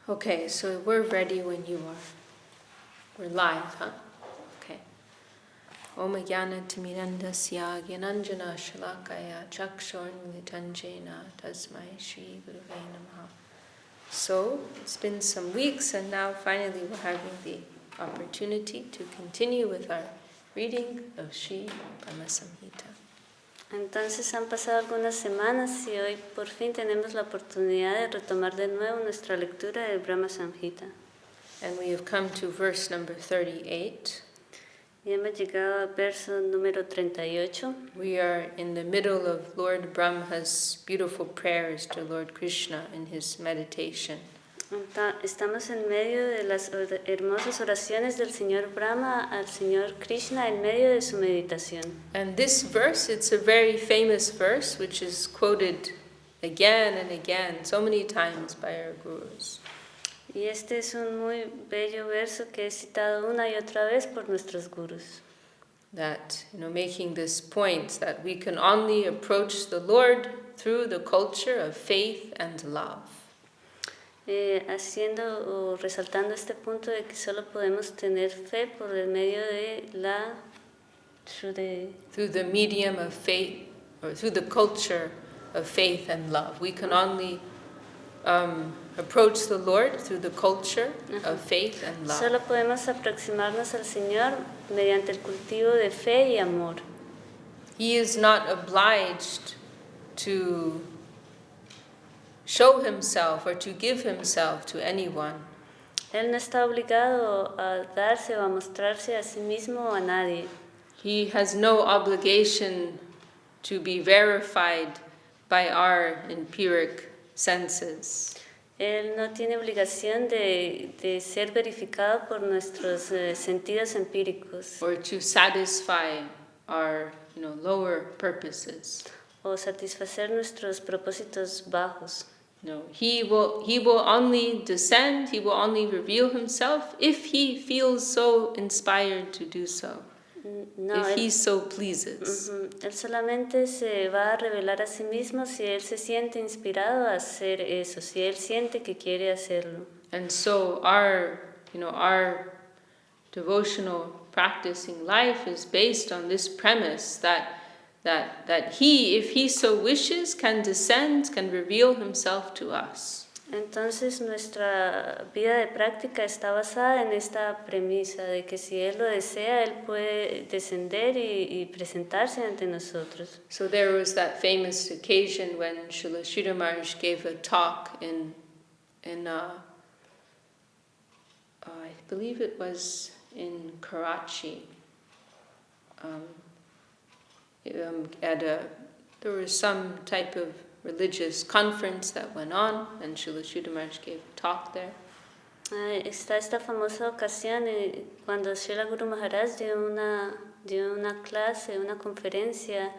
Okay, so we're ready when you are. We're live, huh? Okay. Om Jnana Timirandasya Gyananjana Shalakaya Chakshornmilitanjena Tasmai Shri Gurave Namaha. So, it's been some weeks and now finally we're having the opportunity to continue with our reading of Sri Brahma Samhita. Entonces han pasado algunas semanas y hoy por fin tenemos la oportunidad de retomar de nuevo nuestra lectura del Brahma Samhita. And we have come to verse number 38. Y hemos llegado al verso número 38. We are in the middle of Lord Brahma's beautiful prayers to Lord Krishna in his meditation. Estamos en medio de las hermosas oraciones del Señor Brahma al Señor Krishna en medio de su meditación. And this verse, it's a very famous verse which is quoted again and again so many times by our gurus. Y este es un muy bello verso que es citado una y otra vez por nuestros gurus. That, making this point that we can only approach the Lord through the culture of faith and love. Haciendo o resaltando este punto de que solo podemos tener fe por el medio de through the medium of faith, or through the culture of faith and love. We can only approach the Lord through the culture of faith and love. Solo podemos aproximarnos al Señor mediante el cultivo de fe y amor. He is not obliged to show himself or to give himself to anyone. Él no está obligado a darse o a mostrarse a sí mismo o a nadie. He has no obligation to be verified by our empiric senses. Él no tiene obligación de ser verificado por nuestros sentidos empíricos. Or to satisfy our, lower purposes. O satisfacer nuestros propósitos bajos. No, he will only descend, he will only reveal himself if he feels so inspired to do so. No, if he so pleases. Él solamente se va a revelar a sí mismo si él se siente inspirado a hacer eso, si él siente que quiere hacerlo. And so our devotional practicing life is based on this premise that he, if he so wishes, can descend, can reveal himself to us. Entonces nuestra vida de práctica está basada en esta premisa de que si él lo desea, él puede descender y presentarse ante nosotros. So there was that famous occasion when Srila Sridhar Maharaj gave a talk in I believe it was in Karachi. There was some type of religious conference that went on, and Srila Sridhar Maharaj gave a talk there. Está esta famosa ocasión cuando Srila Guru Maharaj dio una clase, una conferencia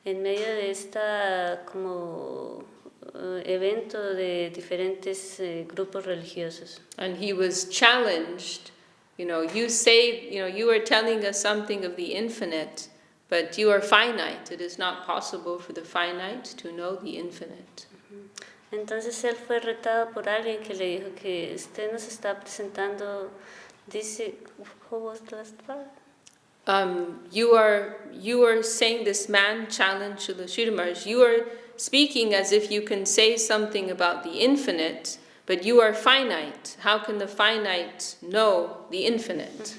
en medio de esta como evento de diferentes grupos religiosos. And he was challenged. You say, you are telling us something of the infinite. But you are finite. It is not possible for the finite to know the infinite. Entonces él fue retado por alguien que le dijo que usted nos está presentando, dice, who was the last part? You are saying, this man challenged Srila Sridhar Maharaj. You are speaking as if you can say something about the infinite, but you are finite. How can the finite know the infinite?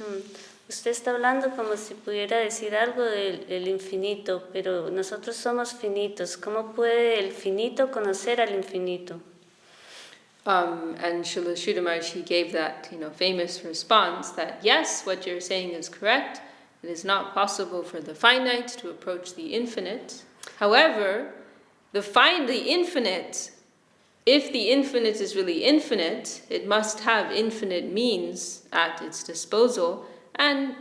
Usted está hablando como si pudiera decir algo del infinito, pero nosotros somos finitos. ¿Cómo puede el finito conocer al infinito? And Srila Sridhar Maharaj, he gave that, famous response that yes, what you're saying is correct. It is not possible for the finite to approach the infinite. However, the infinite, if the infinite is really infinite, it must have infinite means at its disposal, and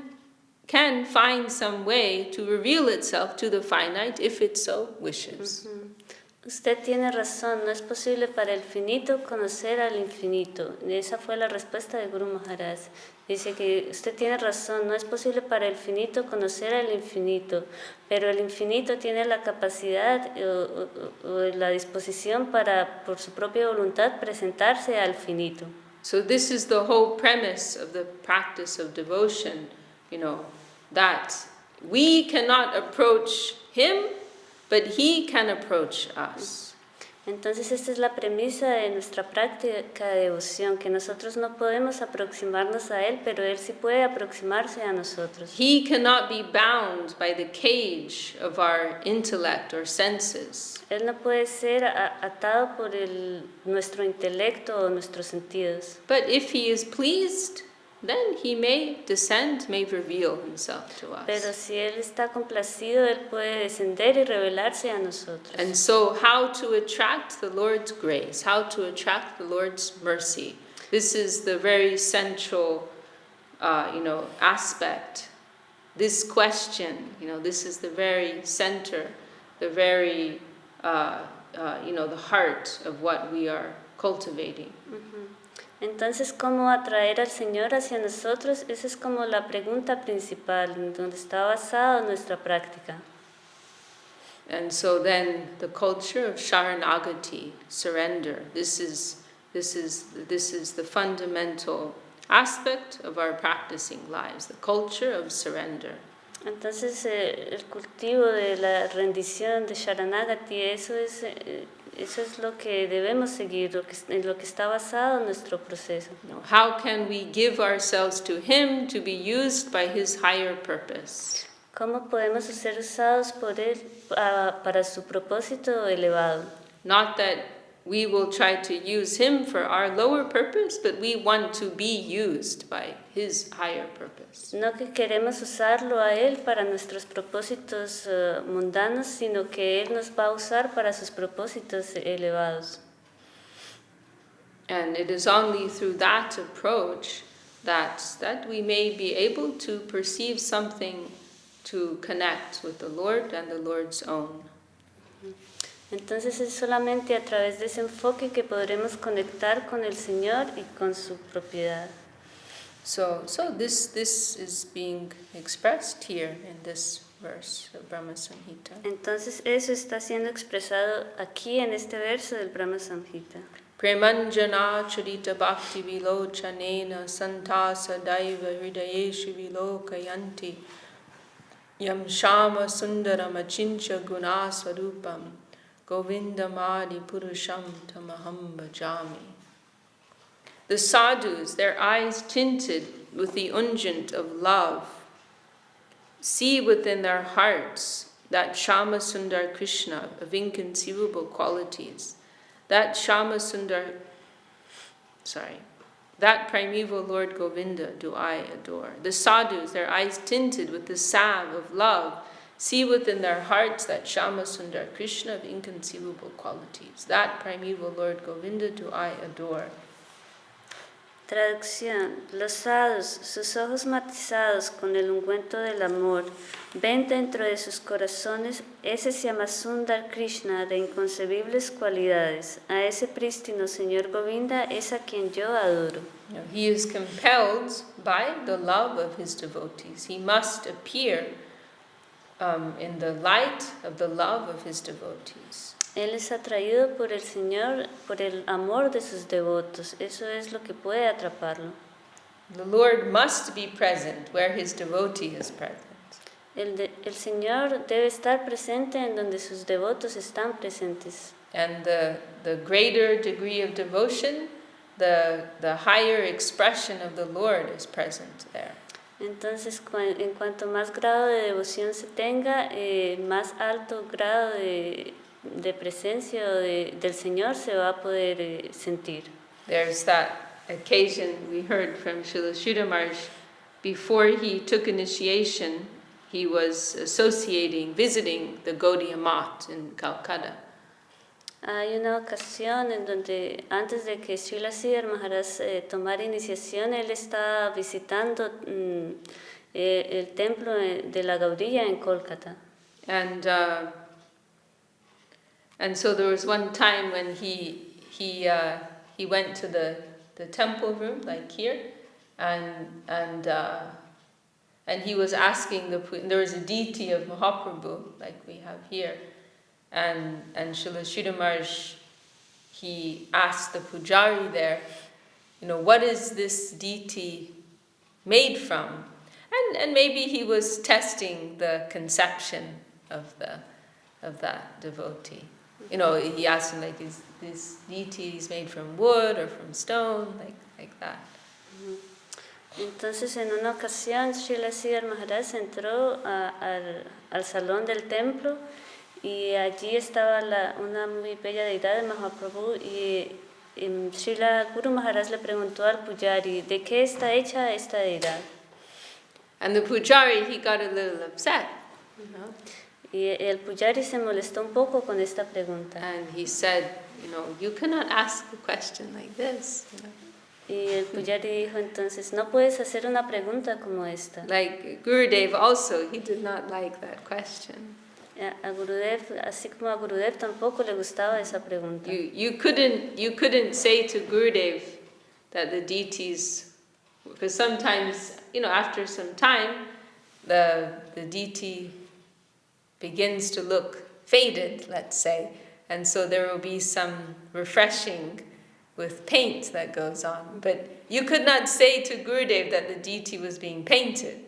can find some way to reveal itself to the finite if it so wishes. Usted tiene razón, no es posible para el finito conocer al infinito. Esa fue la respuesta de Guru Maharaj. Dice que usted tiene razón, no es posible para el finito conocer al infinito, pero el infinito tiene la capacidad o la disposición para, por su propia voluntad, presentarse al finito. So this is the whole premise of the practice of devotion, that we cannot approach him, but he can approach us. Entonces esta es la premisa de nuestra práctica de devoción, que nosotros no podemos aproximarnos a Él, pero Él sí puede aproximarse a nosotros. He cannot be bound by the cage of our intellect or senses. Él no puede ser atado por nuestro intelecto o nuestros sentidos. But if he is pleased, then he may descend, may reveal himself to us. Pero si Él está complacido, Él puede descender y revelarse a nosotros. And so how to attract the Lord's grace, how to attract the Lord's mercy. This is the very central, aspect. This question, this is the very center, the very, the heart of what we are cultivating. Entonces, ¿cómo atraer al Señor hacia nosotros? Esa es como la pregunta principal, en donde está basada nuestra práctica. And so then the culture of Sharanagati, surrender, this is the fundamental aspect of our practicing lives, the culture of surrender. Entonces, el cultivo de la rendición de Sharanagati, eso es lo que debemos seguir, en lo que está basado nuestro proceso. How can we give ourselves to him to be used by his higher purpose? ¿Cómo podemos ser usados por Él para su propósito elevado? Not that we will try to use him for our lower purpose, but we want to be used by his higher purpose. No que queremos usarlo a Él para nuestros propósitos mundanos, sino que Él nos va a usar para sus propósitos elevados. And it is only through that approach that we may be able to perceive something to connect with the Lord and the Lord's own. Entonces es solamente a través de ese enfoque que podremos conectar con el Señor y con su propiedad. So this is being expressed here in this verse of Brahma Samhita. Entonces eso está siendo expresado aquí en este verso del Brahma Samhita. Premanjana charita bhakti vilochanena santasa daiva hridayeshu vilokayanti yam shama sundaram achincha gunasvarupam govindamadi purusham tamaham bhajami. The sadhus, their eyes tinted with the unguent of love, see within their hearts that Shama Sundar Krishna of inconceivable qualities, that primeval Lord Govinda do I adore. The sadhus, their eyes tinted with the salve of love, see within their hearts that Shama Sundar Krishna of inconceivable qualities, that primeval Lord Govinda do I adore. Traducción. Los sadhus, sus ojos matizados con el ungüento del amor, ven dentro de sus corazones ese Shyamasundar Krishna de inconcebibles cualidades. A ese prístino Señor Govinda es a quien yo adoro. He is compelled by the love of his devotees. He must appear in the light of the love of his devotees. Él es atraído por el Señor, por el amor de sus devotos. Eso es lo que puede atraparlo. The Lord must be present where his devotee is present. El Señor debe estar presente en donde sus devotos están presentes. And the greater degree of devotion, the higher expression of the Lord is present there. Entonces, en cuanto más grado de devoción se tenga, más alto grado de presencia del Señor se va a poder sentir. There's that occasion we heard from Sriyukta Maharaj. Before he took initiation, he was visiting the Gaudiya Math in Calcutta. Hay una ocasión en donde antes de que Srila Sridhar Maharaj tomara iniciación, él estaba visitando el templo de la Gaudiya en Kolkata. And so there was one time when he went to the temple room, like here, and he was asking there was a deity of Mahaprabhu, like we have here, and Srila Sridhar Maharaj, he asked the pujari there, what is this deity made from? And maybe he was testing the conception of that devotee. He asked him, like, is this deity is made from wood or from stone, like that. Entonces, en una ocasión, Srila Sridhar Maharaj entró al salón del templo y allí estaba una muy bella deidad de Mahaprabhu y Srila Guru Maharaj le preguntó al pujari, ¿de qué está hecha esta deidad? And the pujari, he got a little upset. Y el pujari se molestó un poco con esta pregunta. And he said, you cannot ask a question like this. Y el pujari dijo entonces, no puedes hacer una pregunta como esta. Like Gurudev also, he did not like that question. A Gurudev, así como a Gurudev tampoco le gustaba esa pregunta. You couldn't say to Gurudev that the deities, because sometimes, after some time, the deity begins to look faded, let's say, and so there will be some refreshing with paint that goes on. But you could not say to Gurudev that the deity was being painted.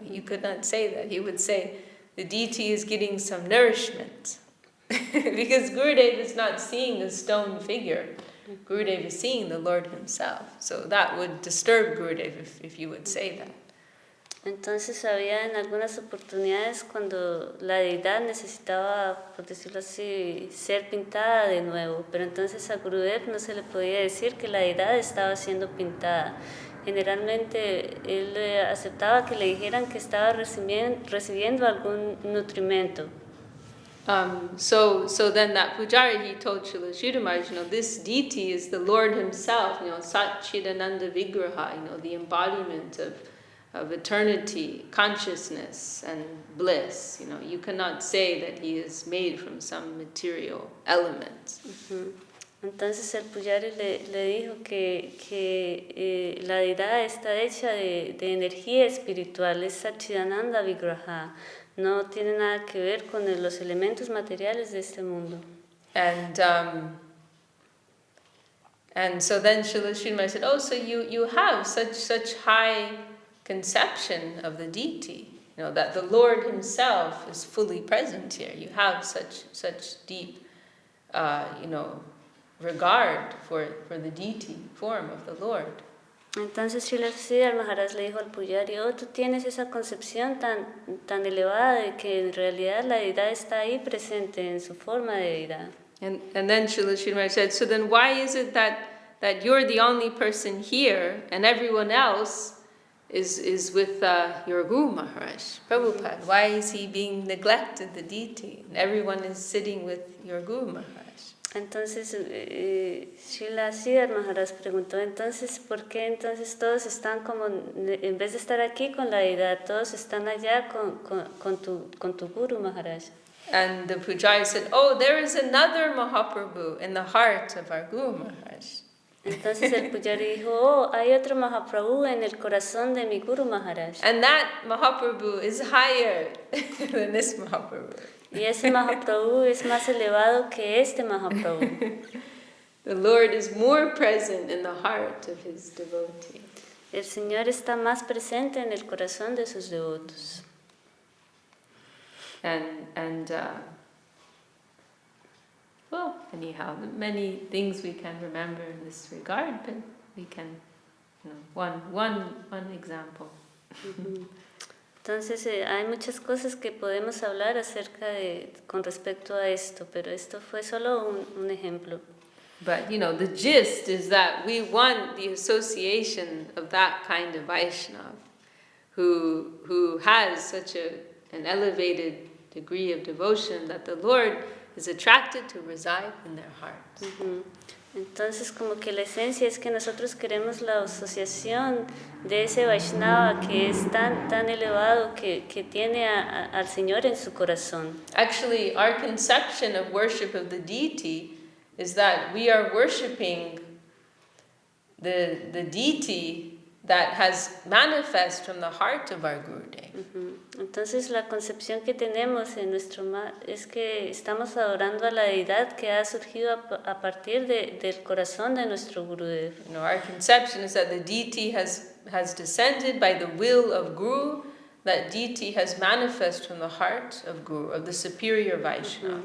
You could not say that. He would say, the deity is getting some nourishment. Because Gurudev is not seeing a stone figure. Gurudev is seeing the Lord himself. So that would disturb Gurudev if you would say that. Entonces había en algunas oportunidades cuando la deidad necesitaba, por decirlo así, ser pintada de nuevo, pero entonces a Gurudev no se le podía decir que la deidad estaba siendo pintada. Generalmente él aceptaba que le dijeran que estaba recibiendo algún nutrimento. So then that pujari, he told Srila Sridhar Maharaj, this deity is the Lord himself, Sat Chidananda Vigraha, the embodiment of eternity, consciousness, and bliss. You cannot say that he is made from some material element. Entonces el pujari le dijo que la deidad está hecha de energía espiritual, es Satchidananda Vigraha, no tiene nada que ver con los elementos materiales de este mundo. And so then Srila Sridhar Maharaj said, so you have such high conception of the deity, that the Lord himself is fully present here. You have such deep, regard for the deity form of the Lord. Entonces Srila Sridhar Maharaj le dijo al pujari, tú tienes esa concepción tan elevada de que en realidad la deidad está ahí presente en su forma de deidad. And then Srila Sridhar Maharaj said, so then why is it that you're the only person here and everyone else is with your Guru Maharaj, Prabhupada? Why is he being neglected, the deity? And everyone is sitting with your Guru Maharaj. Entonces Srila Sridhar Maharaj preguntó, entonces, ¿por qué entonces todos están como, en vez de estar aquí con la deidad, todos están allá con tu Guru Maharaj? And the pujari said, there is another Mahaprabhu in the heart of our Guru Maharaj. Entonces el pujari dijo, hay otro Mahaprabhu en el corazón de mi Guru Maharaj. And that Mahaprabhu is higher than this Mahaprabhu. Y ese Mahaprabhu es más elevado que este Mahaprabhu. The Lord is more present in the heart of his devotee. El Señor está más presente en el corazón de sus devotos. Well, anyhow, many things we can remember in this regard, but we can, one example. Entonces hay muchas cosas que podemos hablar con respecto a esto, pero esto fue solo un ejemplo. But the gist is that we want the association of that kind of Vaishnava, who has such an elevated degree of devotion that the Lord is attracted to reside in their hearts. Entonces, como que la esencia es que nosotros queremos la asociación de ese Vaishnava que es tan elevado que tiene al Señor en su corazón. Actually, our conception of worship of the deity is that we are worshiping the deity that has manifest from the heart of our Gurudev. Entonces la concepción que tenemos en es que estamos adorando a la deidad que ha surgido a partir del corazón de nuestro Gurudev. Our conception is that the deity has descended by the will of Guru. That deity has manifested from the heart of Guru, of the superior Vaishnava.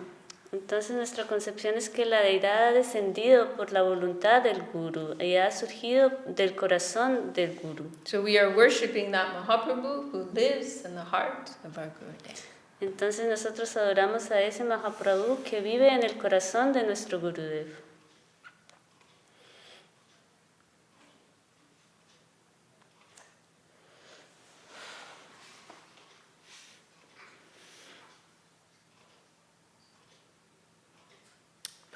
Entonces nuestra concepción es que la deidad ha descendido por la voluntad del Guru y ha surgido del corazón del Guru. So we are worshipping that Mahaprabhu who lives in the heart of our Gurudev. Entonces nosotros adoramos a ese Mahaprabhu que vive en el corazón de nuestro Gurudev.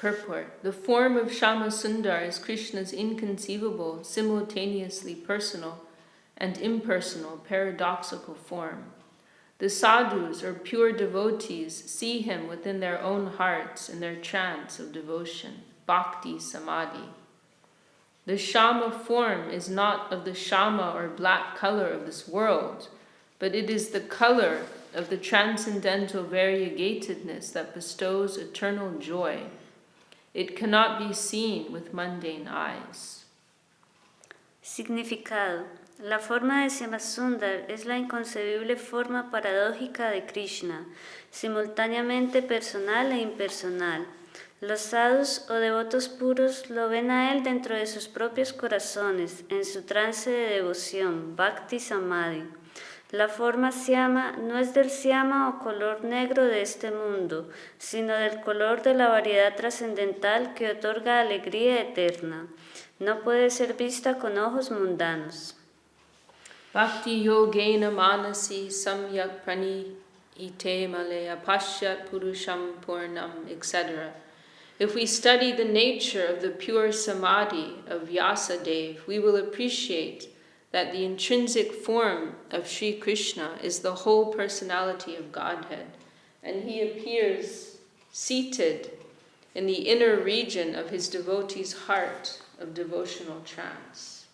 Purport. The form of Shama Sundar is Krishna's inconceivable, simultaneously personal and impersonal, paradoxical form. The sadhus, or pure devotees, see him within their own hearts in their trance of devotion, bhakti samadhi. The Shama form is not of the Shama or black color of this world, but it is the color of the transcendental variegatedness that bestows eternal joy. It cannot be seen with mundane eyes. Significado. La forma de Shyamasundar es la inconcebible forma paradójica de Krishna, simultáneamente personal e impersonal. Los sadhus o devotos puros lo ven a él dentro de sus propios corazones, en su trance de devoción, bhakti samadhi. La forma Syama no es del Syama o color negro de este mundo, sino del color de la variedad trascendental que otorga alegría eterna. No puede ser vista con ojos mundanos. Bhakti yogena manasi samyak prani ite malaya pashyat purusham purnam, etc. If we study the nature of the pure samadhi of Vyasadeva, we will appreciate that the intrinsic form of Sri Krishna is the whole personality of Godhead, and he appears seated in the inner region of his devotee's heart of devotional trance.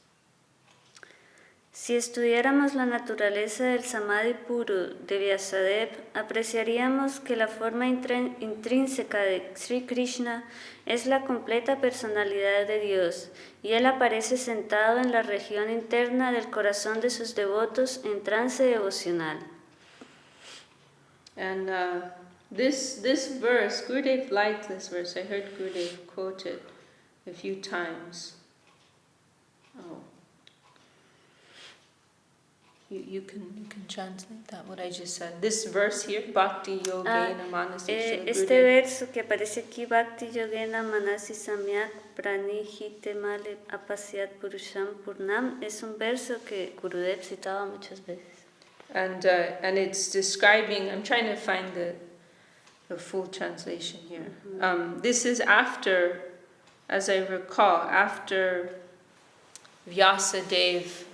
Si estudiáramos la naturaleza del samadhi puro de Vyasadeva, apreciaríamos que la forma intrínseca de Sri Krishna es la completa personalidad de Dios, y él aparece sentado en la región interna del corazón de sus devotos en trance devocional. And this verse, Gurudev liked this verse. I heard Gurudev quote it a few times. Oh. You can translate that, what I just said. This verse here, Bhakti Yogena Manasi. Este verso que aparece aquí, Bhakti Yogena Manasi Samyak Pranihite Male Apasyat Purusham Purnam, es un verso que Gurudev citaba muchas veces. And it's describing, I'm trying to find the full translation here. Mm-hmm. This is after, as I recall, after Vyasadeva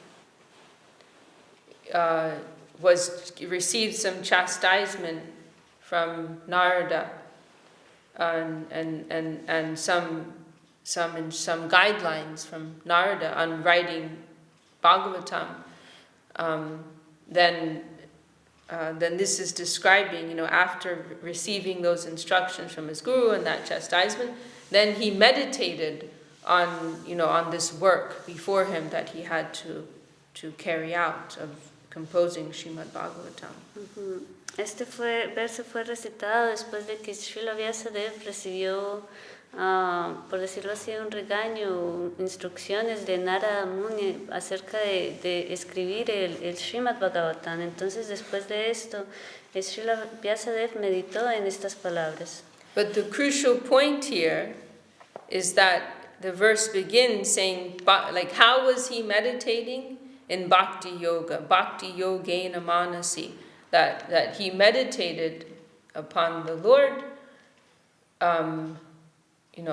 received some chastisement from Narada and some guidelines from Narada on writing Bhagavatam. Then this is describing, after receiving those instructions from his guru and that chastisement, then he meditated on this work before him that he had to carry out of composing Srimad Bhagavatam. Uh-huh. Este verso fue recitado después de que Srila Vyasadeva recibió, por decirlo así, un regaño, instrucciones de Narada Muni acerca de escribir el Srimad Bhagavatam. Entonces, después de esto, Srila Vyasadeva meditó en estas palabras. But the crucial point here is that the verse begins saying, like, how was he meditating? In Bhakti Yoga, Bhakti Yogena Manasi, that he meditated upon the Lord,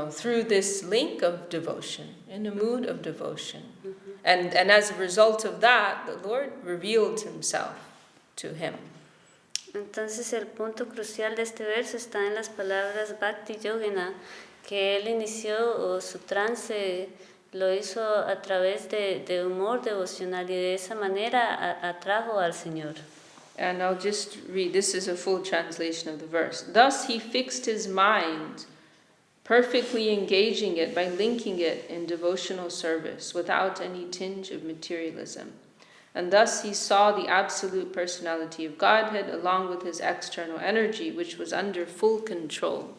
through this link of devotion, in a mood of devotion. Mm-hmm. And as a result of that, the Lord revealed himself to him. Entonces el punto crucial de este verso está en las palabras Bhakti Yogena, que él inició su trance, lo hizo a través de humor devocional y de esa manera atrajo al Señor. And I'll just read, this is a full translation of the verse. Thus he fixed his mind, perfectly engaging it by linking it in devotional service without any tinge of materialism. And thus he saw the absolute personality of Godhead along with his external energy, which was under full control.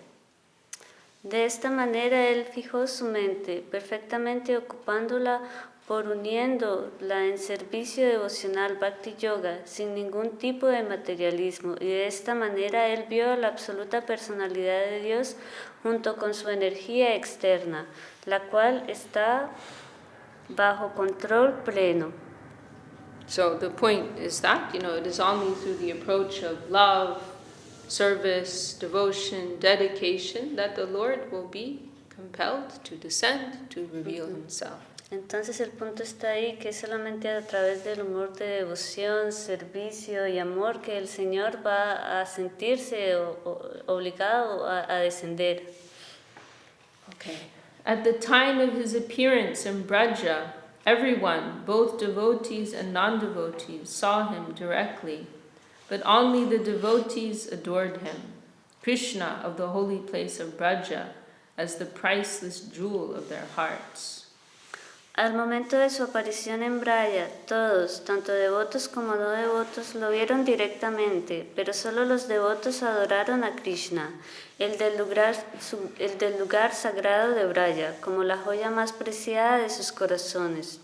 De esta manera él fijó su mente, perfectamente ocupándola por uniéndola en servicio devocional Bhakti Yoga, sin ningún tipo de materialismo, y de esta manera él vio la absoluta personalidad de Dios junto con su energía externa, la cual está bajo control pleno. So the point is that, it is only through the approach of love, service, devotion, dedication, that the Lord will be compelled to descend, to reveal himself. Entonces el punto está ahí, que es solamente a través del humor de devoción, servicio y amor que el Señor va a sentirse obligado a descender. Okay. At the time of his appearance in Braja, everyone, both devotees and non-devotees, saw him directly, but only the devotees adored him, Krishna of the holy place of Braja, as the priceless jewel of their hearts. Al momento de su aparición en Braya, todos, tanto devotos como no devotos, lo vieron directamente, pero solo los devotos adoraron a Krishna, el del lugar sagrado de Braya, como la joya más preciada de sus corazones.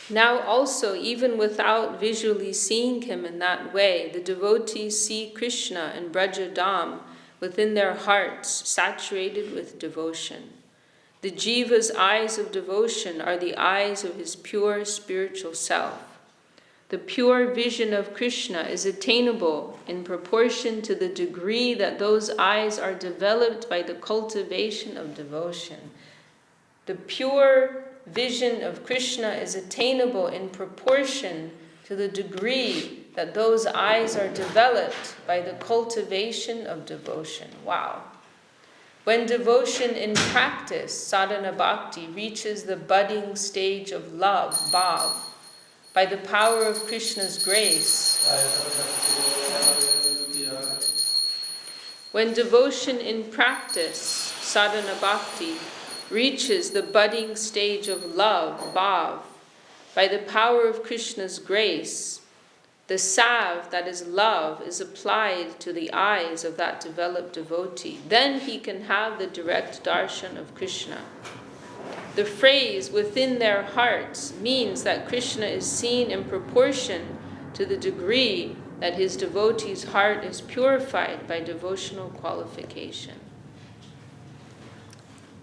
Now also, even without visually seeing him in that way, the devotees see Krishna in Brajadam within their hearts, saturated with devotion. The Jiva's eyes of devotion are the eyes of his pure spiritual self. The pure vision of Krishna is attainable in proportion to the degree that those eyes are developed by the cultivation of devotion. The pure vision of Krishna is attainable in proportion to the degree that those eyes are developed by the cultivation of devotion. Wow. When devotion in practice, sadhana bhakti, reaches the budding stage of love, bhav, by the power of Krishna's grace, when devotion in practice, sadhana bhakti, reaches the budding stage of love, bhav, by the power of Krishna's grace, the salve, that is love, is applied to the eyes of that developed devotee. Then he can have the direct darshan of Krishna. The phrase within their hearts means that Krishna is seen in proportion to the degree that his devotee's heart is purified by devotional qualification.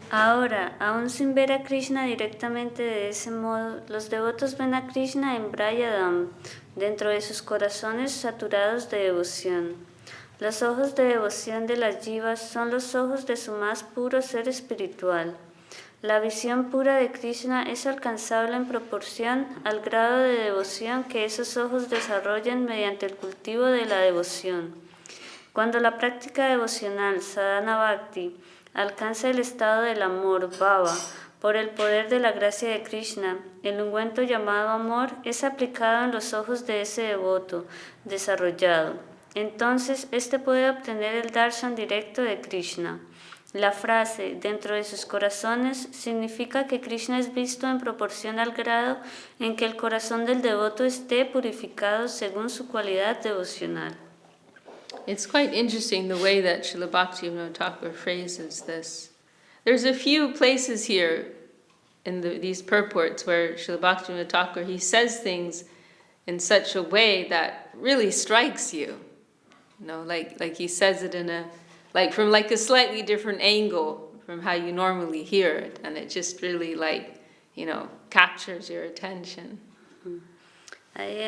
Ahora, aún sin ver a Krishna directamente de ese modo, los devotos ven a Krishna en Brayadam, dentro de sus corazones saturados de devoción. Los ojos de devoción de las jivas son los ojos de su más puro ser espiritual. La visión pura de Krishna es alcanzable en proporción al grado de devoción que esos ojos desarrollan mediante el cultivo de la devoción. Cuando la práctica devocional, sadhana bhakti, alcanza el estado del amor, bhava, por el poder de la gracia de Krishna, el ungüento llamado amor es aplicado en los ojos de ese devoto desarrollado. Entonces, éste puede obtener el darshan directo de Krishna. La frase dentro de sus corazones significa que Krishna es visto en proporción al grado en que el corazón del devoto esté purificado según su cualidad devocional. It's quite interesting the way that Srila Bhaktivinoda Thakur phrases this. There's a few places here in these purports where Srila Bhaktivinoda Thakur, he says things in such a way that really strikes you. Like he says it in from a slightly different angle from how you normally hear it, and it just really captures your attention. Hay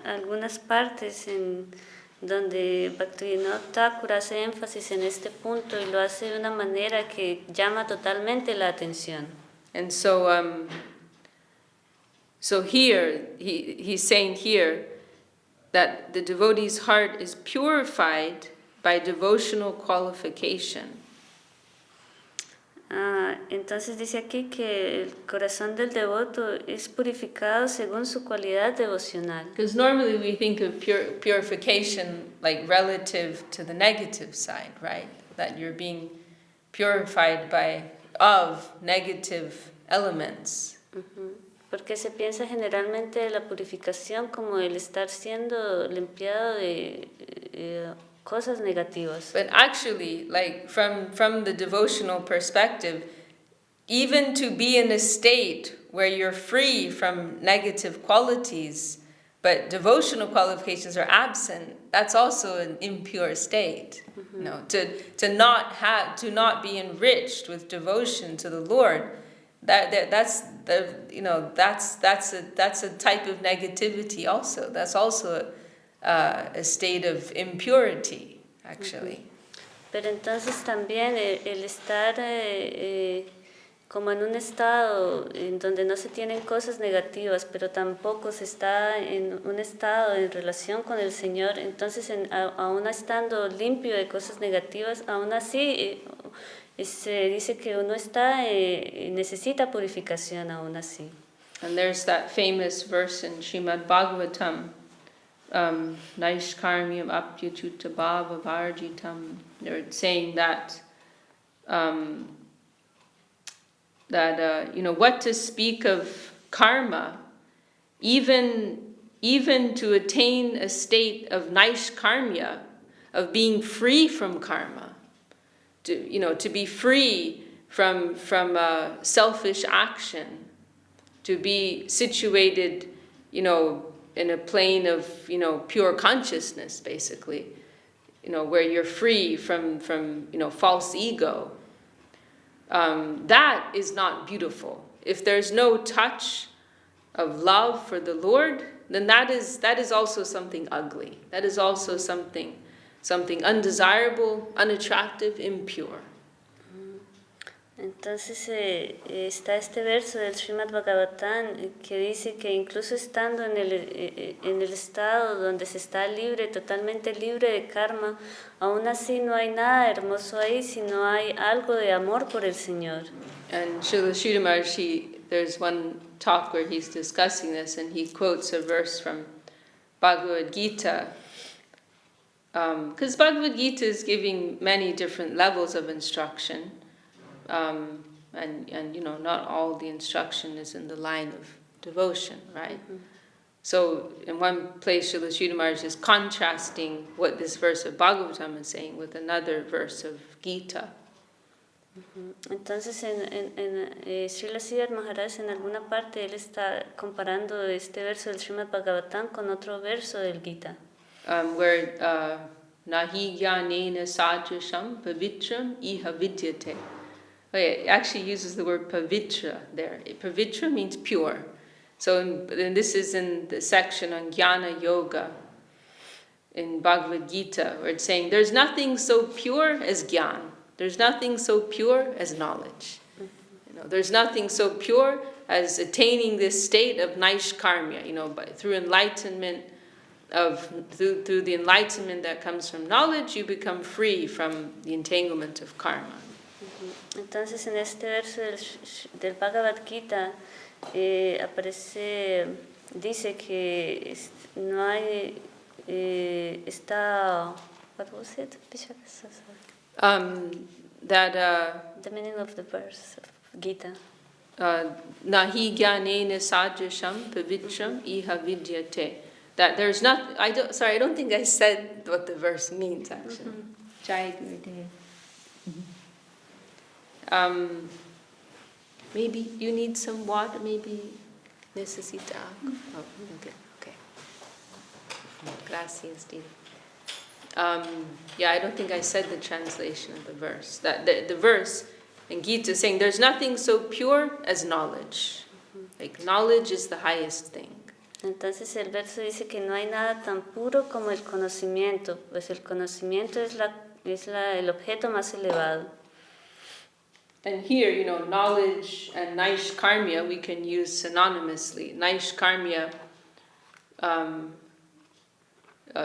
algunas partes en donde Bhaktivinoda Thakur hace énfasis en este punto y lo hace de una manera que llama totalmente la atención. And so here, he's saying here that the devotee's heart is purified by devotional qualification. Entonces dice aquí que el corazón del devoto es purificado según su cualidad devocional. Because normally we think of purification like relative to the negative side, right? That you're being purified of negative elements. Porque se piensa generalmente de la purificación como el estar siendo limpiado de cosas negativas. But actually, like from the devotional perspective, even to be in a state where you're free from negative qualities, but devotional qualifications are absent, that's also an impure state. You know, to not be enriched with devotion to the Lord, that's a type of negativity also. That's also a state of impurity, actually. Pero entonces también el estar como en un estado en donde no se tienen cosas negativas, pero tampoco se está en un estado en relación con el Señor, entonces aún estando limpio de cosas negativas, aún así se dice que uno necesita purificación aún así. And there's that famous verse in Srimad Bhagavatam, Naishkarmyam apyachuta bhava varjitam. They're saying that what to speak of karma, even to attain a state of naishkarmya, of being free from karma, to be free from selfish action, to be situated, in a plane of, pure consciousness, basically, where you're free from false ego. That is not beautiful. If there's no touch of love for the Lord, then that is also something ugly. That is also something undesirable, unattractive, impure. Entonces está este verso del Srimad Bhagavatam que dice que incluso estando en el estado donde se está libre, totalmente libre de karma, aún así no hay nada hermoso ahí, sino hay algo de amor por el Señor. And Srila Sridhar Maharaj, there's one talk where he's discussing this, and he quotes a verse from Bhagavad Gita, because Bhagavad Gita is giving many different levels of instruction. And not all the instruction is in the line of devotion, right? Mm-hmm. So in one place, Srila Sridhar Maharaj is contrasting what this verse of Bhagavatam is saying with another verse of Gita. Entonces Srila Sridhar Maharaj en alguna parte él está comparando este verso del Srimad Bhagavatam con otro verso del Gita. Where nahi jnanena sajasham pavitram iha vidyate. It actually uses the word pavitra there. Pavitra means pure. So and this is in the section on Jnana Yoga in Bhagavad Gita, where it's saying there's nothing so pure as Jnana. There's nothing so pure as knowledge. There's nothing so pure as attaining this state of naishkarmya. Through enlightenment, through the enlightenment that comes from knowledge, you become free from the entanglement of karma. Entonces en este verso del Bhagavad Gita dice que no hay what was it? The meaning of the verse of Gita. Nahi jnanena sajasham pavitram iha vidyate. That there's not. I don't think I said what the verse means actually. Jai Gurudev. Maybe you need some water, maybe necesita agua. Oh, okay. Gracias, dear. I don't think I said the translation of the verse. That the verse in Gita is saying there's nothing so pure as knowledge. Like knowledge is the highest thing. Entonces el verso dice que no hay nada tan puro como el conocimiento, pues el conocimiento es el objeto más elevado. And here, knowledge and naishkarmya we can use synonymously. Naishkarmya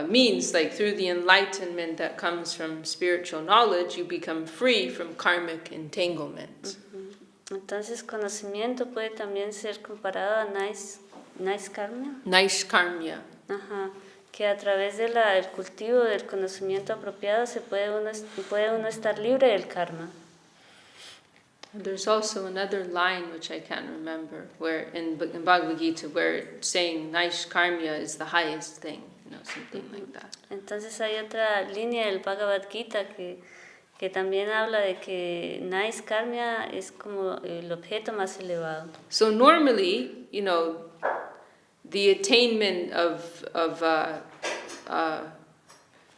means like through the enlightenment that comes from spiritual knowledge, you become free from karmic entanglement. Entonces, conocimiento puede también ser comparado a Naishkarmya. Naishkarmya. Ajá. Que a través del cultivo del conocimiento apropiado puede uno estar libre del karma. And there's also another line which I can't remember, where in Bhagavad Gita, where it's saying Naishkarmya is the highest thing, something like that. Entonces hay otra línea del Bhagavad Gita que también habla de que Naishkarmya es como el objeto más elevado. So normally, the attainment of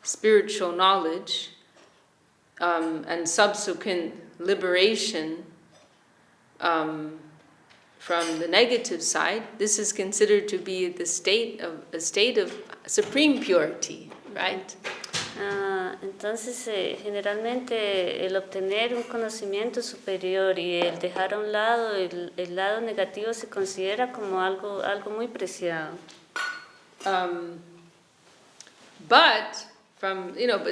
spiritual knowledge and subsequent liberation from the negative side, this is considered to be a state of supreme purity, right? Entonces, generalmente el obtener un conocimiento superior y el dejar a un lado el lado negativo se considera como algo muy preciado. But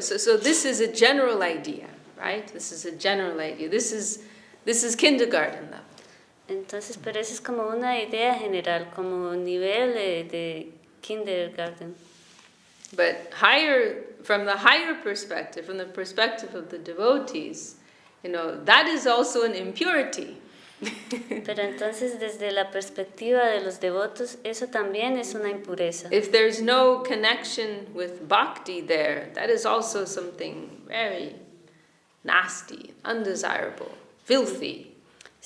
so this is a general idea, right? This is a general idea. This is kindergarten level. Entonces, pero eso es como una idea general, como nivel de kindergarten. But from the higher perspective, from the perspective of the devotees, that is also an impurity. Pero entonces desde la perspectiva de los devotos, eso también es una impureza. If there's no connection with bhakti there, that is also something very nasty, undesirable, filthy,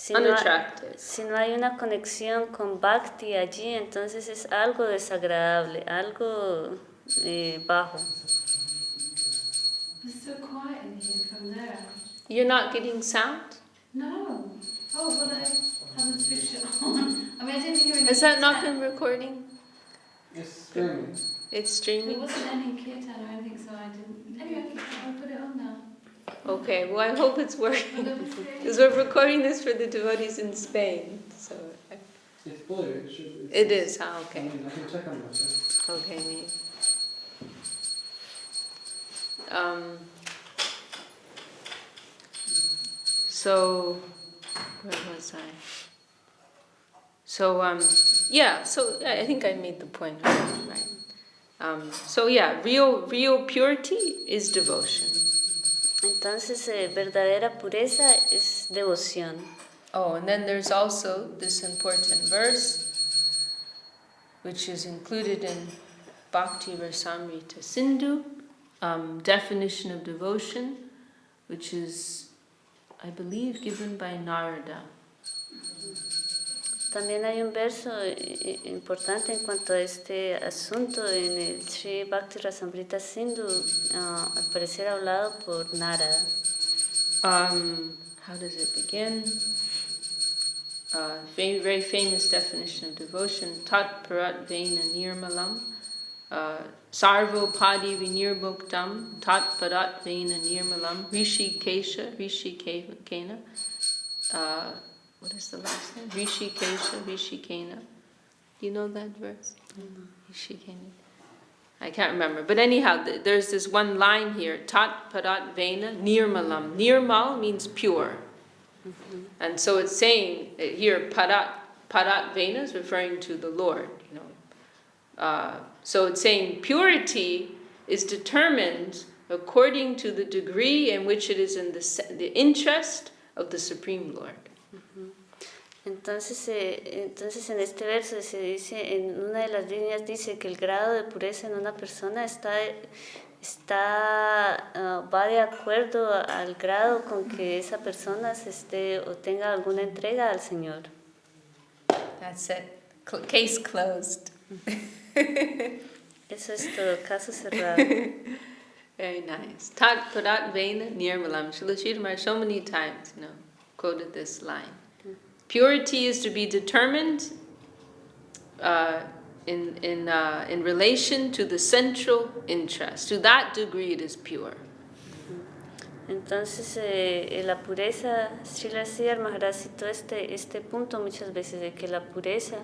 unattractive. Si no hay una conexión con bhakti allí, entonces es algo desagradable, algo bajo. It's so quiet in here from there. You're not getting sound? No. Oh, well, I haven't switched it on. I mean, I didn't hear any. Has that not been recording? It's streaming. It's There streaming? wasn't any kirtan or anything, so I didn't. Anyway, I'll put it on now. Okay, well, I hope it's working. Because we're recording this for the devotees in Spain. So It's blue. it is, huh? I Okay. mean, I can check on myself. Okay, neat. So, where was I? So, I think I made the point, right? Real purity is devotion. Entonces, verdadera pureza es devoción. Oh, and then there's also this important verse, which is included in Bhakti Rasamrita Sindhu, definition of devotion, which is, I believe, given by Narada. También hay un verso importante en cuanto a este asunto en el Sri Bhakti Rasamrita Sindhu, al parecer hablado por Narada. How does it begin? Very famous definition of devotion. Tat parat vena nirmalam. Sarvo padi vinirbhuktam. Tat parat vena nirmalam. Rishikena. What is the last name? Rishikena. Do you know that verse? Rishikena. I can't remember. But anyhow, there's this one line here. Tat parat vena nirmalam. Nirmal means pure. And so it's saying here, parat vena is referring to the Lord. So it's saying purity is determined according to the degree in which it is in the interest of the Supreme Lord. Entonces en este verso se dice, en una de las líneas dice que el grado de pureza en una persona va de acuerdo al grado con que esa persona o tenga alguna entrega al Señor. That's it. Case closed. Eso es todo, caso cerrado. Very nice. Tat parat vena nirmalam. Srila Sridhar Maharaj so many times, quoted this line. Purity is to be determined in relation to the central interest. To that degree, it is pure. Entonces, la pureza, Srila Sridhar Maharaj citó este punto muchas veces, de que la pureza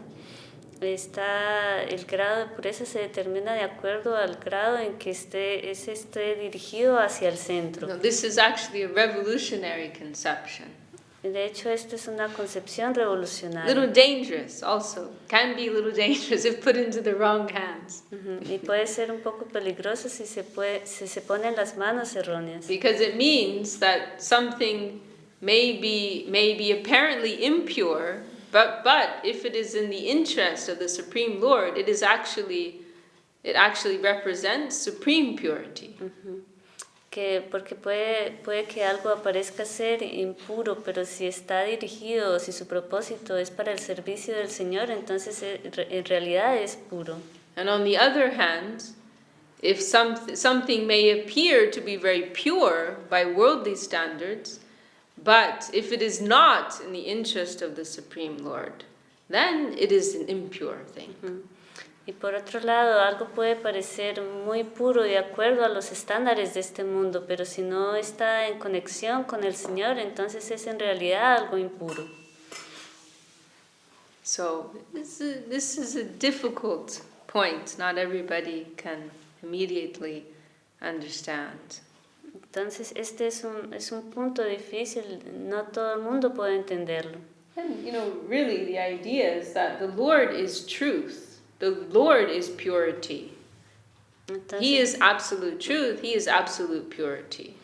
el grado de pureza se determina de acuerdo al grado en que esté dirigido hacia el centro. No, this is actually a revolutionary conception. De hecho, esta es una concepción A little revolucionaria. dangerous also. Can be a little dangerous if put into the wrong hands. Y puede ser un poco peligroso si se pone en las manos erróneas. Because it means that something may be apparently impure, but if it is in the interest of the Supreme Lord, it actually represents supreme purity. Porque puede que algo aparezca ser impuro, pero si está dirigido, si su propósito es para el servicio del Señor, entonces en realidad es puro. And on the other hand, if something may appear to be very pure by worldly standards, but if it is not in the interest of the Supreme Lord, then it is an impure thing. Y por otro lado, algo puede parecer muy puro de acuerdo a los estándares de este mundo, pero si no está en conexión con el Señor, entonces es en realidad algo impuro. So this is a difficult point. Not everybody can immediately understand. Entonces este es un punto difícil, no todo el mundo puede entenderlo. And really the idea is that the Lord is truth. The Lord is purity. He is absolute truth. He is absolute purity.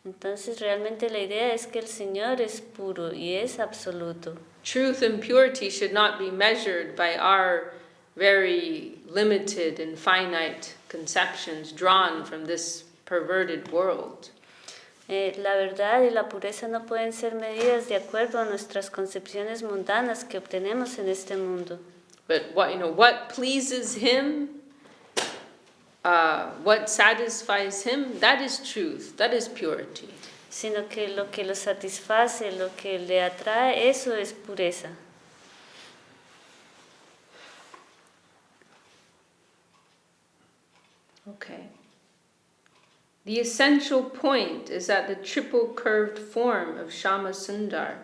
Entonces realmente la idea es que el Señor es puro y es absoluto. Truth and purity should not be measured by our very limited and finite conceptions drawn from this perverted world. La verdad y la pureza no pueden ser medidas de acuerdo a nuestras concepciones mundanas que obtenemos en este mundo. But what pleases Him, what satisfies Him, that is truth, that is purity. Sino que lo satisface, lo que le atrae, eso es pureza. Okay. The essential point is that the triple curved form of Shama Sundar,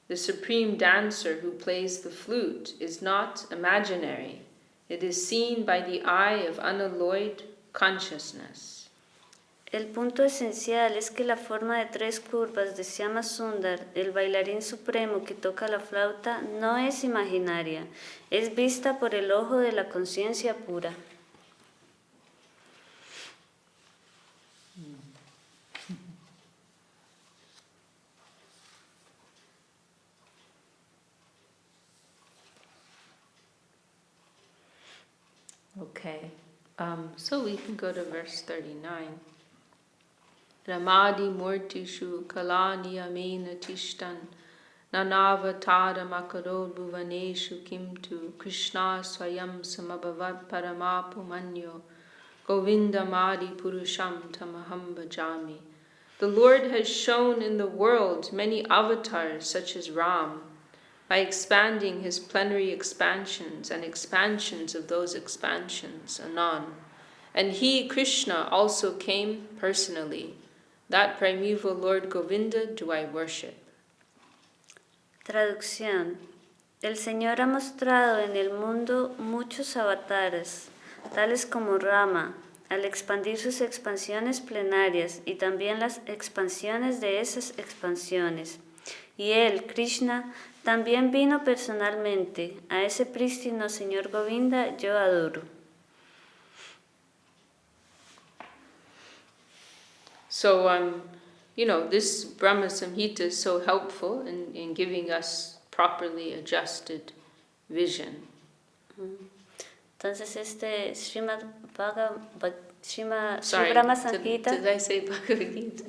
the supreme dancer who plays the flute, is not imaginary. It is seen by the eye of unalloyed consciousness. El punto esencial es que la forma de 3 curvas de Shama Sundar, el bailarín supremo que toca la flauta, no es imaginaria, es vista por el ojo de la conciencia pura. Okay, so we can go to verse 39. Ramadi murtishu kalani amena tishtan nanavatara makarod bhuvaneshu kimtu Krishna swayam samabhavat paramapu manyo Govinda madi purusham tamaham bhajami. The Lord has shown in the world many avatars such as Ram, by expanding his plenary expansions and expansions of those expansions, anon. And he, Krishna, also came personally. That primeval Lord Govinda do I worship. Traducción. El Señor ha mostrado en el mundo muchos avatares, tales como Rama, al expandir sus expansiones plenarias y también las expansiones de esas expansiones. Y él, Krishna, también vino personalmente. A ese prístino Señor Govinda yo adoro. So, this Brahma Samhita is so helpful in giving us properly adjusted vision. Entonces Srimad Sorry, Brahma Samhita, did I say Bhagavad Gita?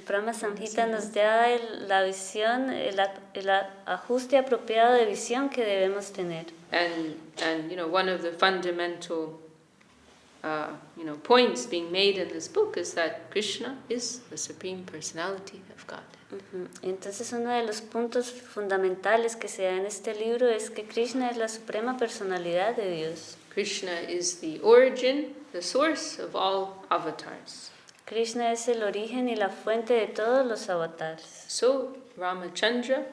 Brahma Samhita nos da la visión, el ajuste apropiado de visión que debemos tener. And one of the fundamental points being made in this book is that Krishna is the Supreme Personality of God. Entonces uno de los puntos fundamentales que se da en este libro es que Krishna es la suprema personalidad de Dios. Krishna is the origin, the source of all avatars. Krishna es el origen y la fuente de todos los avatares. So Ramachandra,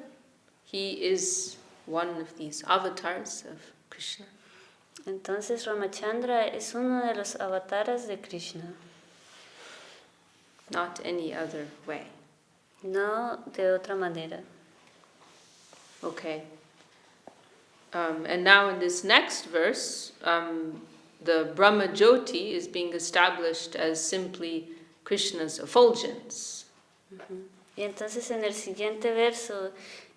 he is one of these avatars of Krishna. Entonces Ramachandra es uno de los avatares de Krishna, not any other way. no de otra manera. Okay. And now in this next verse, the Brahma Jyoti is being established as simply Krishna's effulgence. Y entonces en el siguiente verso,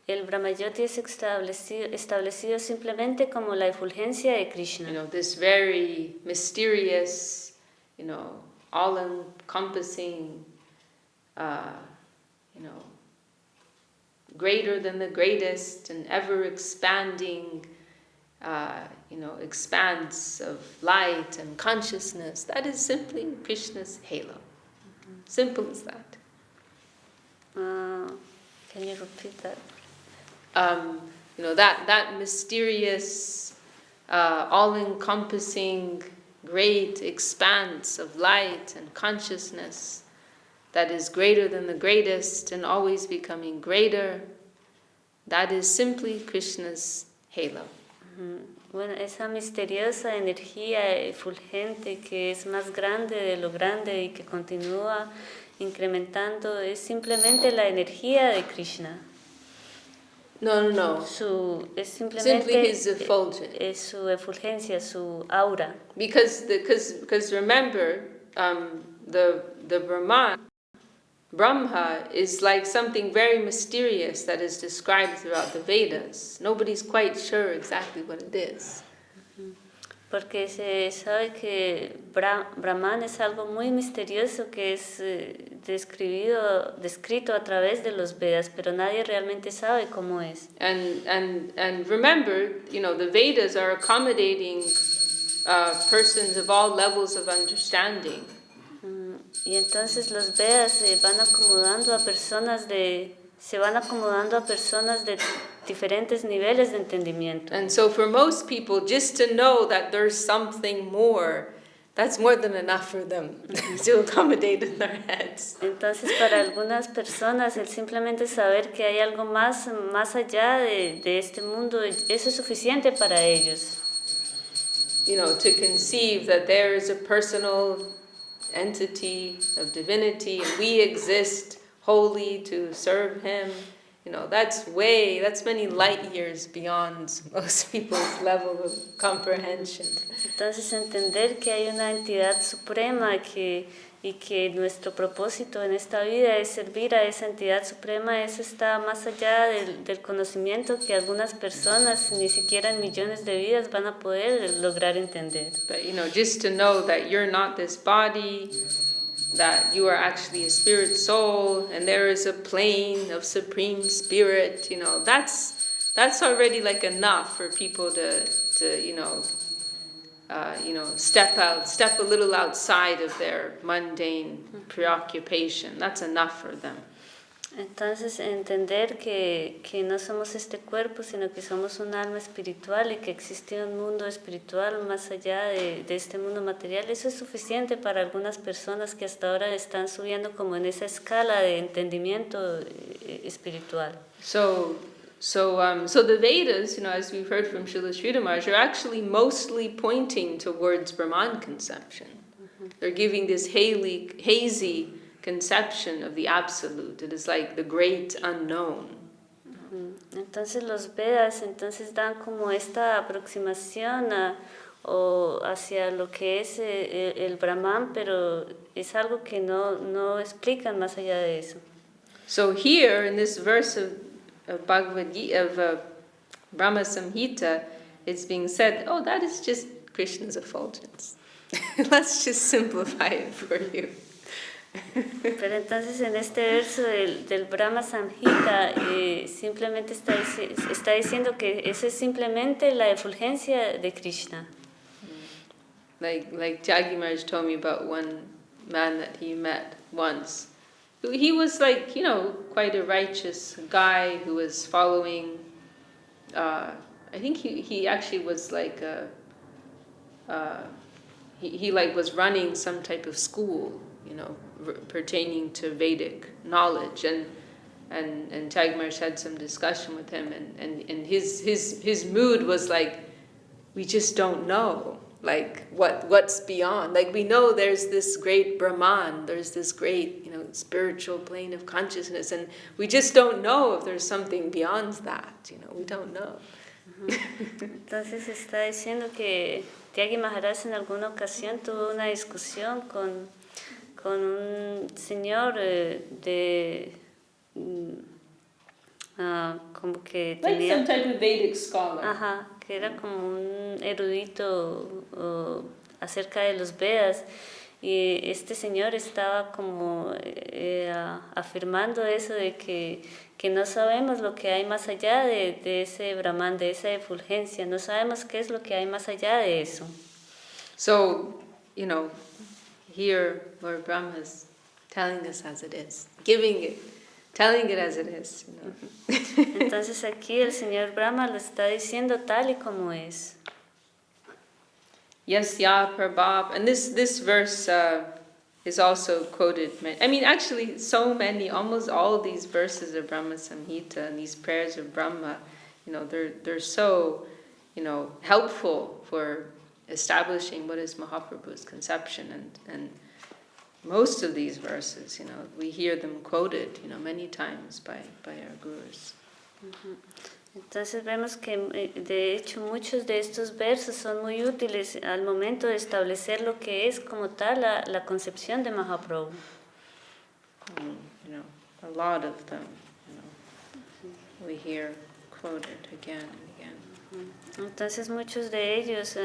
el Brahmayoti es establecido simplemente como la efulgencia de Krishna. You know, this very mysterious, you know, all-encompassing, you know, greater than the greatest and ever-expanding, you know, expanse of light and consciousness. That is simply Krishna's halo. Simple as that. Can you repeat that? You know, that mysterious, all-encompassing, great expanse of light and consciousness that is greater than the greatest and always becoming greater, that is simply Krishna's halo. Bueno, esa misteriosa energía efulgente que es más grande de lo grande y que continúa incrementando es simplemente la energía de Krishna. No. Es Simply simplemente his effulgence. es su efulgencia, su aura. Because remember, the Brahma is like something very mysterious that is described throughout the Vedas. Nobody's quite sure exactly what it is. Porque se sabe que Brahman es algo muy misterioso que es descrito a través de los Vedas, pero nadie realmente sabe cómo es. And remember, you know, the Vedas are accommodating persons of all levels of understanding. Y entonces los Vedas se van acomodando a personas de diferentes niveles de entendimiento. And so for most people, just to know that there's something more, that's more than enough for them to accommodate in their heads. Entonces para algunas personas el simplemente saber que hay algo más allá de este mundo, eso es suficiente para ellos. You know, to conceive that there is a personal entity of divinity and we exist wholly to serve him. You know, that's many light years beyond most people's level of comprehension. Entonces entender que hay una entidad suprema y que nuestro propósito en esta vida es servir a esa entidad suprema, eso está más allá del conocimiento que algunas personas, ni siquiera en millones de vidas, van a poder lograr entender. But you know, just to know that you're not this body, that you are actually a spirit soul, and there is a plane of supreme spirit, you know, that's already like enough for people to you know, step a little outside of their mundane preoccupation. That's enough for them. Entonces entender que no somos este cuerpo, sino que somos un alma espiritual y que existe un mundo espiritual más allá de este mundo material, eso es suficiente para algunas personas que hasta ahora están subiendo como en esa escala de entendimiento espiritual. So the Vedas, you know, as we've heard from Srila Sridhar Maharaj, are actually mostly pointing towards Brahman conception. They're giving this hazy conception of the absolute. It is like the great unknown. Entonces los Vedas dan como esta aproximación hacia lo que es el Brahman, pero es algo que no explican más allá de eso. So here in this verse of Bhagavad Gita, of Brahma Samhita, it's being said, oh, that is just Krishna's effulgence. Let's just simplify it for you. Pero entonces en este verso del Brahma Samhita simplemente está diciendo que eso es simplemente la efulgencia de Krishna. Like Jaggi Maharaj told me about one man that he met once. He was like, you know, quite a righteous guy who was following, I think he actually was like he like was running some type of school, you know, pertaining to Vedic knowledge, and Jaggi Maharaj had some discussion with him, and his mood was like we just don't know, like what's beyond. Like we know there's this great Brahman, there's this great, spiritual plane of consciousness, and we just don't know if there's something beyond that. We don't know. Entonces está diciendo que Tyagi Maharaj en alguna ocasión tuvo una discusión con un señor como que Like tenía... some type of Vedic scholar. Ajá, que era como un erudito acerca de los Vedas, y este señor estaba como afirmando eso de que no sabemos lo que hay más allá de ese Brahman, de esa efulgencia, no sabemos qué es lo que hay más allá de eso. So, here Lord Brahma is telling us as it is, telling it as it is. Entonces aquí el señor Brahma lo está diciendo tal y como es. Yasya Prabhap, and this verse is also quoted. I mean, actually, so many, almost all these verses of Brahma Samhita and these prayers of Brahma, they're so, helpful for establishing what is Mahaprabhu's conception, and most of these verses, we hear them quoted, many times by our gurus. Entonces vemos que de hecho muchos de estos versos son muy útiles al momento de establecer lo que es como tal la concepción de Mahaprabhu. A lot of them, we hear quoted again and again. Entonces muchos de ellos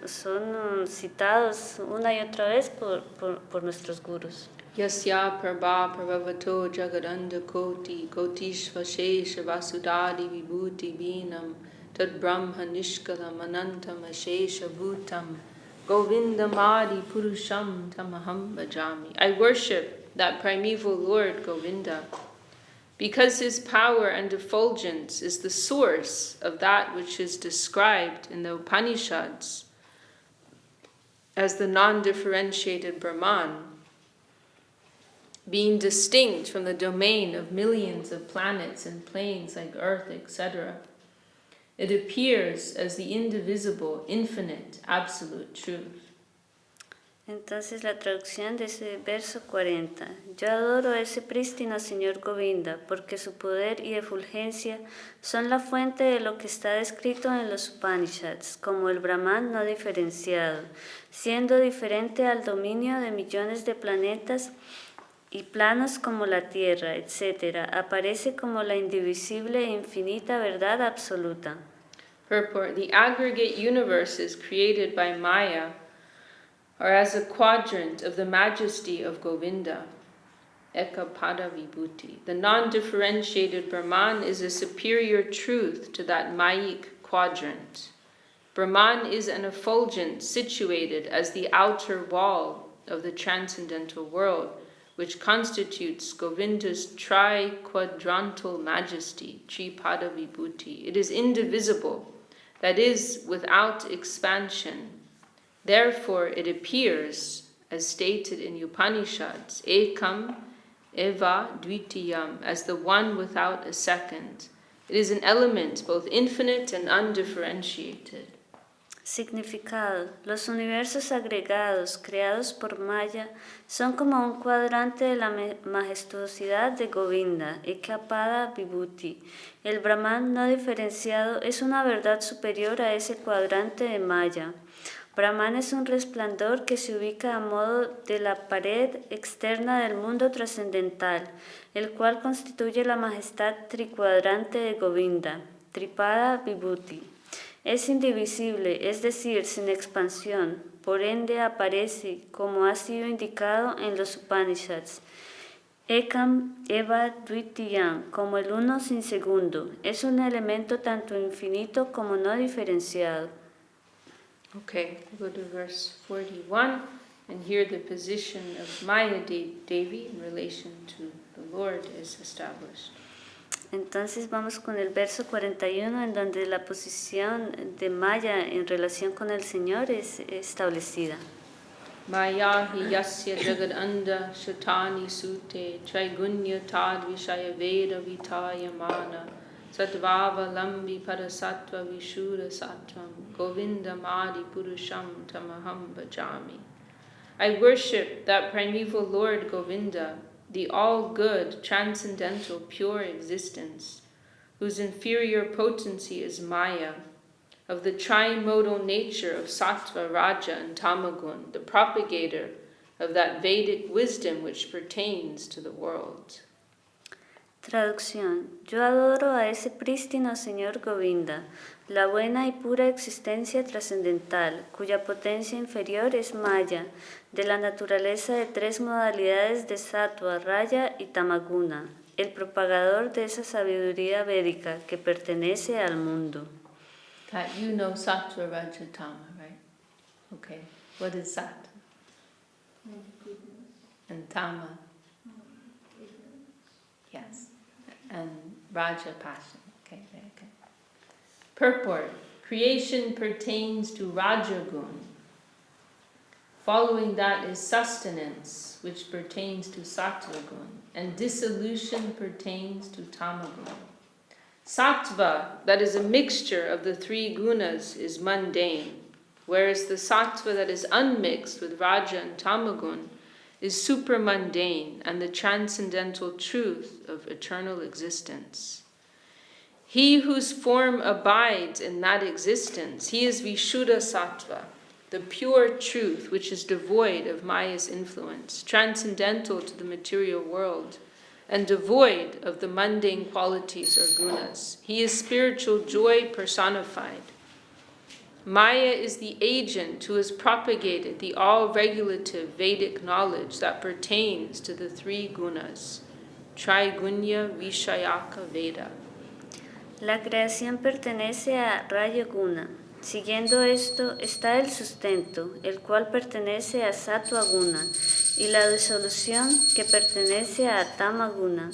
son citados una y otra vez por nuestros gurus. Yasya Prabha Prabhavato Jagadanda Koti Kotishva Shesha Vasudadi Vibhuti Vinam Tad Brahma Nishkalam Anantam Ashesha Bhutam Govindamadi Purusham Tamaham Bhajami. I worship that primeval Lord Govinda because his power and effulgence is the source of that which is described in the Upanishads as the non-differentiated Brahman, being distinct from the domain of millions of planets and planes like Earth, etc. It appears as the indivisible, infinite, absolute truth. Entonces la traducción de ese verso 40. Yo adoro a ese prístino Señor Govinda, porque su poder y efulgencia son la fuente de lo que está descrito en los Upanishads, como el Brahman no diferenciado, siendo diferente al dominio de millones de planetas y planos como la Tierra, etc., aparece como la indivisible e infinita verdad absoluta. Purport: the aggregate universes created by Maya are as a quadrant of the majesty of Govinda, Ekapada Vibhuti. The non-differentiated Brahman is a superior truth to that Mayic quadrant. Brahman is an effulgence situated as the outer wall of the transcendental world, which constitutes Govinda's tri-quadrantal majesty, Tripada Vibhuti. It is indivisible, that is, without expansion. Therefore, it appears, as stated in Upanishads, Ekam Eva Dvitiyam, as the one without a second. It is an element both infinite and undifferentiated. Significado. Los universos agregados creados por Maya son como un cuadrante de la majestuosidad de Govinda, Ekapada Vibhuti. El Brahman no diferenciado es una verdad superior a ese cuadrante de Maya. Brahman es un resplandor que se ubica a modo de la pared externa del mundo trascendental, el cual constituye la majestad tricuadrante de Govinda, Tripada Vibhuti. Es indivisible, es decir, sin expansión, por ende aparece, como ha sido indicado en los Upanishads, Ekam Eva Dvitiyam, como el uno sin segundo. Es un elemento tanto infinito como no diferenciado. Okay, we'll go to verse 41, and here the position of Maya Devi in relation to the Lord is established. Entonces vamos con el verso 41, en donde la posición de Maya en relación con el Señor es establecida. Maya hi yasya jagad anda shatani sute traigunya tad vishaya veda vitaya mana Satvavalambi Parasattva Vishuddha Sattvam Govindamadi Purusham Tamaham Bhajami. I worship that primeval Lord Govinda, the all-good, transcendental, pure existence, whose inferior potency is Maya, of the trimodal nature of Sattva, Raja, and Tamagun, the propagator of that Vedic wisdom which pertains to the world. Traducción. Yo adoro a ese prístino Señor Govinda, la buena y pura existencia trascendental, cuya potencia inferior es Maya, de la naturaleza de tres modalidades de Sattva, Raya y Tamaguna, el propagador de esa sabiduría védica que pertenece al mundo. That you know Sattva, Raja, Tama, right? Okay. What is Sattva? And Tama? Yes. And Raja, passion. Okay, very good. Purport. Creation pertains to Rajagun. Following that is sustenance, which pertains to Sattvagun. And dissolution pertains to Tamagun. Sattva, that is a mixture of the three gunas, is mundane, whereas the sattva that is unmixed with Raja and Tamagun is supramundane and the transcendental truth of eternal existence. He whose form abides in that existence, he is Vishuddha Sattva, the pure truth which is devoid of Maya's influence, transcendental to the material world, and devoid of the mundane qualities or gunas. He is spiritual joy personified. Maya is the agent who has propagated the all-regulative Vedic knowledge that pertains to the three gunas, Trigunya Vishayaka Veda. La creación pertenece a Raya Guna. Siguiendo esto está el sustento, el cual pertenece a Sattva Guna, y la disolución que pertenece a Tama Guna.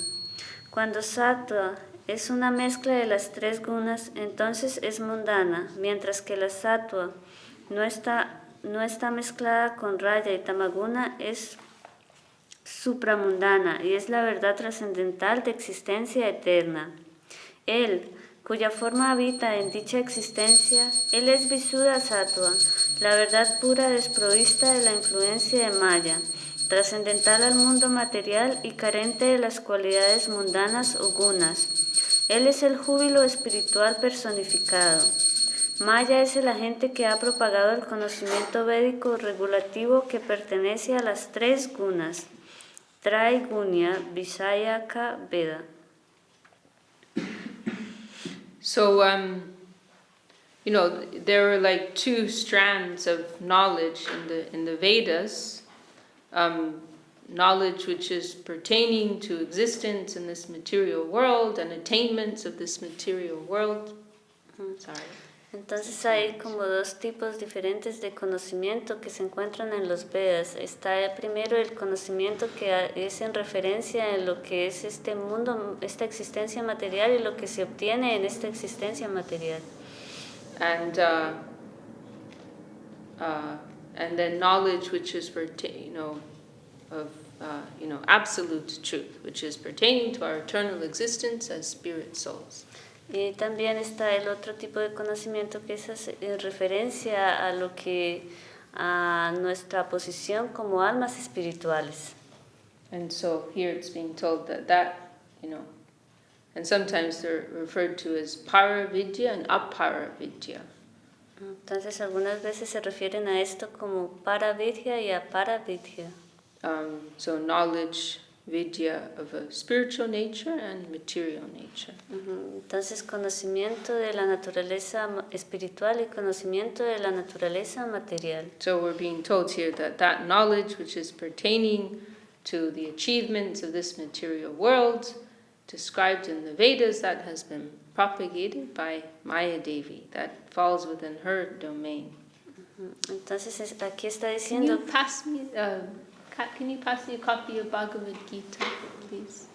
Cuando Sattva es una mezcla de las tres gunas, entonces es mundana, mientras que la Sattva no está mezclada con Raya y Tamaguna, es supramundana y es la verdad trascendental de existencia eterna. Él, cuya forma habita en dicha existencia, él es Vishuddha Sattva, la verdad pura desprovista de la influencia de Maya, trascendental al mundo material y carente de las cualidades mundanas o gunas. Él es el júbilo espiritual personificado. Maya es el agente que ha propagado el conocimiento védico regulativo que pertenece a las tres gunas, Traigunya Vishakha Veda. So, there are like two strands of knowledge in the Vedas. Knowledge which is pertaining to existence in this material world and attainments of this material world. Sorry. Entonces hay como dos tipos diferentes de conocimiento que se encuentran en los Vedas. Está primero el conocimiento que es en referencia en lo que es este mundo, esta existencia material y lo que se obtiene en esta existencia material. And then knowledge which is absolute truth, which is pertaining to our eternal existence as spirit souls. Y también está el otro tipo de conocimiento que es en referencia a lo que a nuestra posición como almas espirituales. And so here it's being told that and sometimes they're referred to as Paravidya and Aparavidya. Entonces algunas veces se refieren a esto como Paravidya y Aparavidya. So knowledge, vidya of a spiritual nature and material nature. Entonces conocimiento de la naturaleza espiritual y conocimiento de la naturaleza material. So we're being told here that knowledge which is pertaining to the achievements of this material world, described in the Vedas, that has been propagated by Maya Devi, that falls within her domain. Entonces aquí está diciendo. Can you pass me a copy of Bhagavad Gita, please?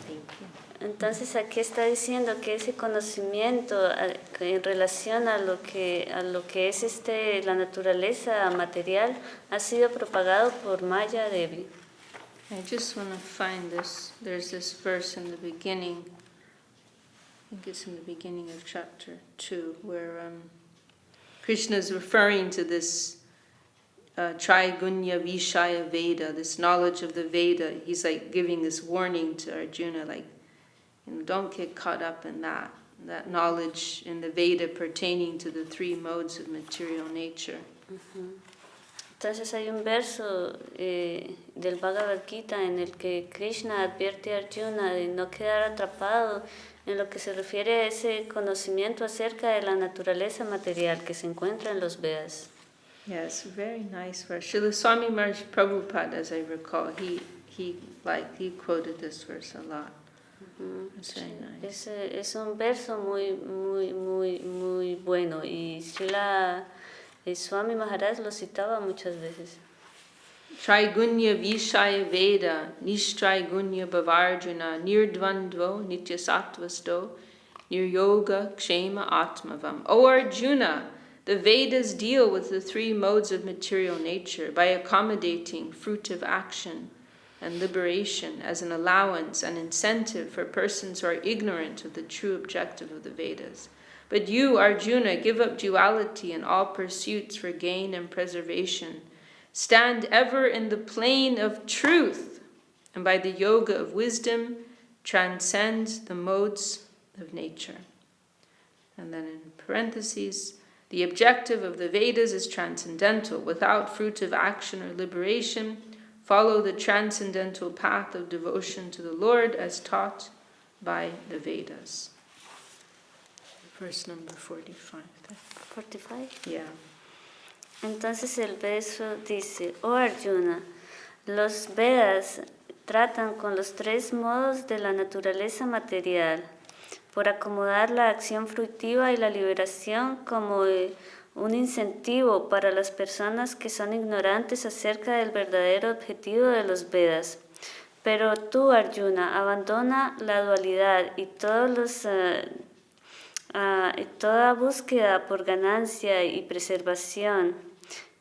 Thank you. Entonces aquí está diciendo que ese conocimiento en relación a lo que es la naturaleza material ha sido propagado por Maya Devi. I just want to find this. There's this verse in the beginning. I think it's in the beginning of chapter 2, where Krishna is referring to this Trigunya Vishaya Veda, this knowledge of the Veda. He's like giving this warning to Arjuna, like, don't get caught up in that knowledge in the Veda pertaining to the 3 modes of material nature. Entonces hay un verso del Bhagavad Gita en el que Krishna advierte a Arjuna de no quedar atrapado en lo que se refiere a ese conocimiento acerca de la naturaleza material que se encuentra en los Vedas. Yes, very nice verse. Srila Swami Maharaj Prabhupada, as I recall, he quoted this verse a lot. It's very nice. Es un verso muy bueno y Srila Swami Maharaj lo citaba muchas veces. Trigunya Vishaya Veda, Nishtrigunya Bhavarjuna, Nirdvandvo, Nityasatvasto, Niryoga Kshema Atmavam. O Arjuna, the Vedas deal with the 3 modes of material nature by accommodating fruitive action and liberation as an allowance and incentive for persons who are ignorant of the true objective of the Vedas. But you, Arjuna, give up duality in all pursuits for gain and preservation. Stand ever in the plane of truth, and by the yoga of wisdom, transcend the modes of nature. And then in parentheses, the objective of the Vedas is transcendental. Without fruitive action or liberation, follow the transcendental path of devotion to the Lord as taught by the Vedas. Verse number 45. 45. Yeah. Entonces el verso dice, oh Arjuna, los Vedas tratan con los 3 modos de la naturaleza material, por acomodar la acción fructiva y la liberación como un incentivo para las personas que son ignorantes acerca del verdadero objetivo de los Vedas. Pero tú, Arjuna, abandona la dualidad y toda búsqueda por ganancia y preservación.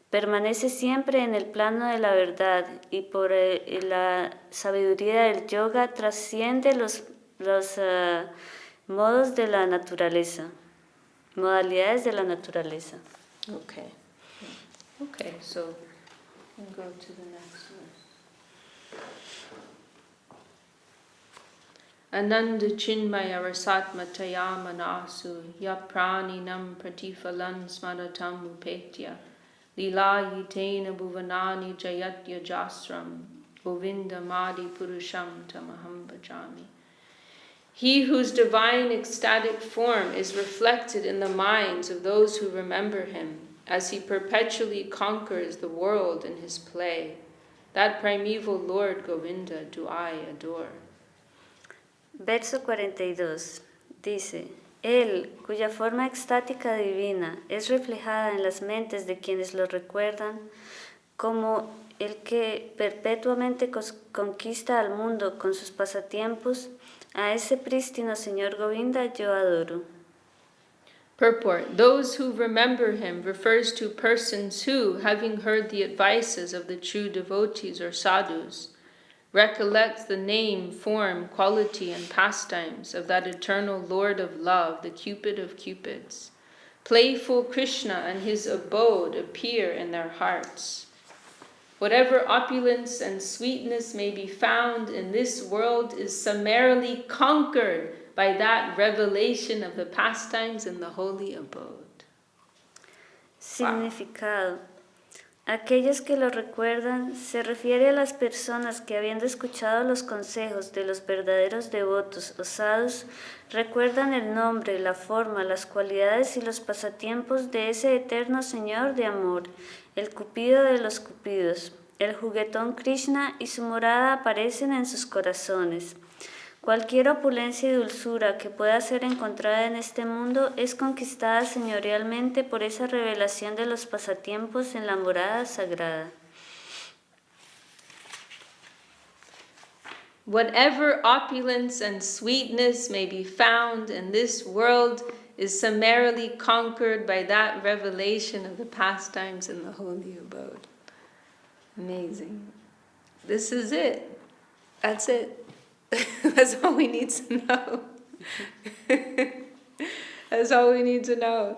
Permanece siempre en el plano de la verdad y por la sabiduría del yoga trasciende los modos de la naturaleza, modalidades de la naturaleza. Okay. Okay, so we'll go to the next verse. Ananda Chinmaya Rasatmataya Manasu Yapraninam Pratifalan Smaratam Upetya Lila Yitena Bhuvanani Jayatya Jasram Govinda Madi Purusham Tamaham Bhajami. He whose divine ecstatic form is reflected in the minds of those who remember him as he perpetually conquers the world in his play, that primeval Lord Govinda do I adore. Verso 42 dice, Él, cuya forma extática divina es reflejada en las mentes de quienes lo recuerdan, como el que perpetuamente conquista al mundo con sus pasatiempos, a ese prístino Señor Govinda yo adoro. Purport. Those who remember him refers to persons who, having heard the advices of the true devotees or sadhus, recollect the name, form, quality, and pastimes of that eternal Lord of love, the Cupid of Cupids. Playful Krishna and his abode appear in their hearts. Whatever opulence and sweetness may be found in this world is summarily conquered by that revelation of the pastimes in the holy abode. Significado. Aquellos que lo recuerdan se refiere a las personas que, habiendo escuchado los consejos de los verdaderos devotos o sadhus, recuerdan el nombre, la forma, las cualidades y los pasatiempos de ese eterno Señor de amor, el Cupido de los Cupidos. El juguetón Krishna y su morada aparecen en sus corazones. Cualquier opulencia y dulzura que pueda ser encontrada en este mundo es conquistada señorialmente por esa revelación de los pasatiempos en la morada sagrada. Whatever opulence and sweetness may be found in this world is summarily conquered by that revelation of the pastimes in the holy abode. Amazing. This is it. That's it. That's all we need to know. That's all we need to know.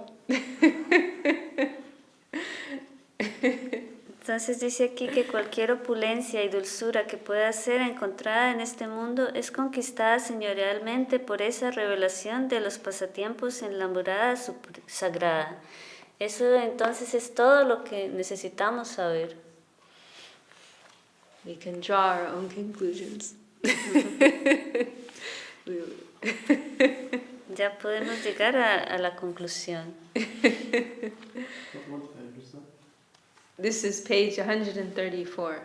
Entonces dice aquí que cualquier opulencia y dulzura que pueda ser encontrada en este mundo es conquistada señorialmente por esa revelación de los pasatiempos en la morada sagrada. Eso entonces es todo lo que necesitamos saber. We can draw our own conclusions. Ya podemos llegar a la conclusión. What page is that? This is page 134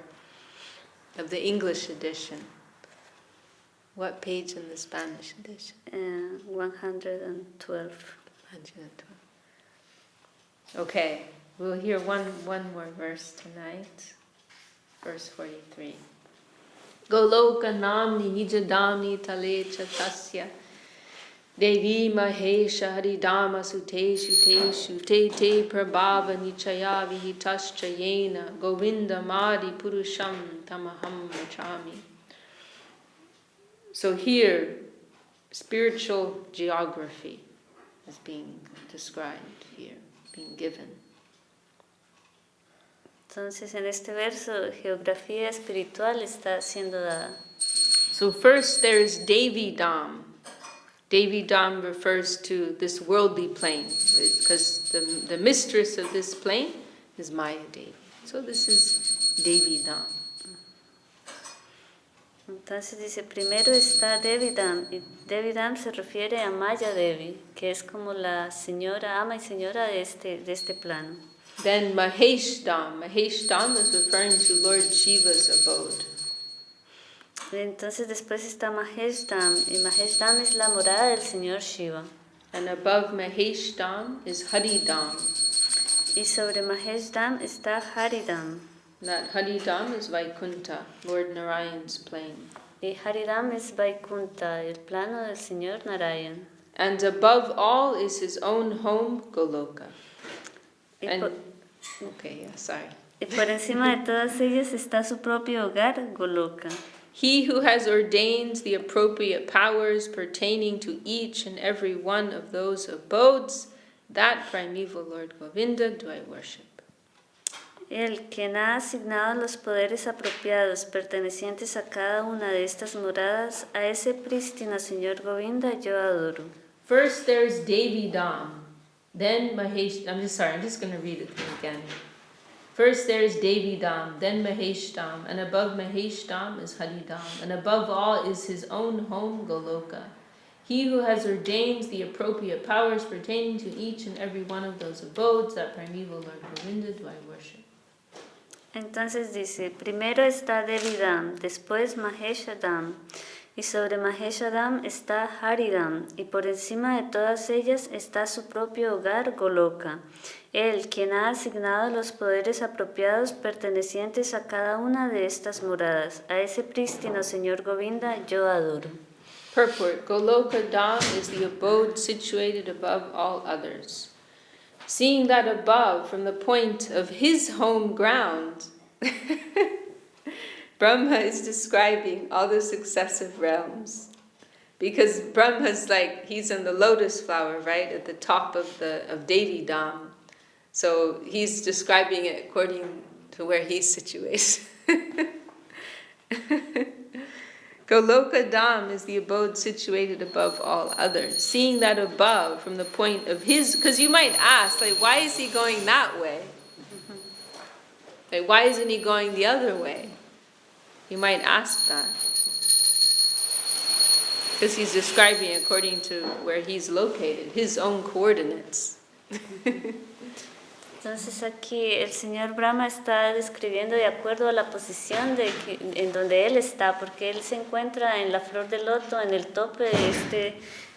of the English edition. What page in the Spanish edition? 112. 112. Okay, we'll hear one more verse tonight. Verse 43. Goloka namni nijadamni talecha tasya Devi Mahesha Haridama Suteshu Te Prabhava Nichaya Vihitascha Yena Govinda Madi Purusham Tamaham Vachami. So here, spiritual geography is being described here, being given. Entonces en este verso, geografía espiritual está siendo dada. So first there's Devi Dham. Devi Dham refers to this worldly plane, because the mistress of this plane is Maya Devi. So this is Devi Dham. Entonces dice, primero está Devidam, y Devidam se refiere a Maya Devi, que es como la señora, ama y señora de este plano. Then Mahesh Dham. Mahesh Dham is referring to Lord Shiva's abode. Entonces después está Mahesh Dham, y Mahesh Dham es la morada del señor Shiva. And above Mahesh Dham is Hari Dham. Y sobre Mahesh Dham está Haridam. That Hari Dham is Vaikuntha, Lord Narayan's plane. Y Haridam es Vaikunta, el plano del señor Narayan. And above all is his own home, Goloka. Y por, sorry. y por encima de todas ellas está su propio hogar, Goloka. He who has ordained the appropriate powers pertaining to each and every one of those abodes, that primeval Lord Govinda do I worship. El quien ha asignado los poderes apropiados pertenecientes a cada una de estas moradas, a ese prístino señor Govinda yo adoro. First there's Devi Dham, then Mahesh. I'm just going to read it again. First there's Devi Dham, then Mahesh Dham, and above Mahesh Dham is Hari Dham, and above all is his own home, Goloka. He who has ordained the appropriate powers pertaining to each and every one of those abodes, that primeval Lord Govinda do I worship. Entonces dice, primero está Devidam, después Maheshadam, y sobre Maheshadam está Haridam, y por encima de todas ellas está su propio hogar, Goloka. Él, quien ha asignado los poderes apropiados pertenecientes a cada una de estas moradas, a ese prístino señor Govinda yo adoro. Purport. Goloka Dham is the abode situated above all others. Seeing that above, from the point of his home ground, Brahma is describing all the successive realms. Because Brahma's he's in the lotus flower, right, at the top of Devi Dham. So he's describing it according to where he's situated. Goloka Dham is the abode situated above all others. Seeing that above, from the point of his... Because you might ask, why is he going that way? Why isn't he going the other way? You might ask that. Because he's describing according to where he's located, his own coordinates. Entonces aquí el señor Brahma está describiendo de acuerdo a la posición en donde él está, porque él se encuentra en la flor de loto, en el tope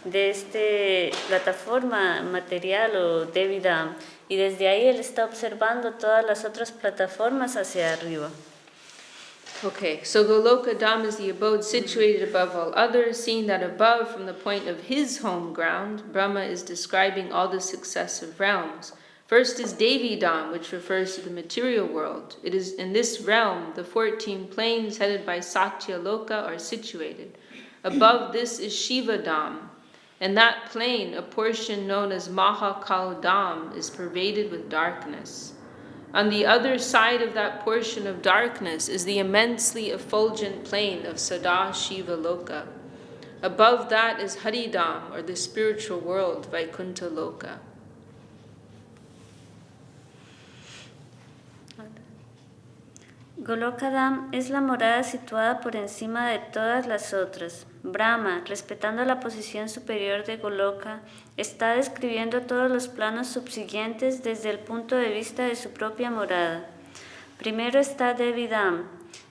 de este plataforma material o Devidam, y desde ahí él está observando todas las otras plataformas hacia arriba. Okay, so Goloka Dham is the abode situated above all others. Seeing that above, from the point of his home ground, Brahma is describing all the successive realms. First is Devidam, which refers to the material world. It is in this realm the 14 planes headed by Satya Loka are situated. Above this is Shivadam. In that plane, a portion known as Mahakaldam is pervaded with darkness. On the other side of that portion of darkness is the immensely effulgent plane of Sada Shiva Loka. Above that is Haridam, or the spiritual world, Vaikuntha Loka. Golokadam es la morada situada por encima de todas las otras. Brahma, respetando la posición superior de Goloka, está describiendo todos los planos subsiguientes desde el punto de vista de su propia morada. Primero está Devidam,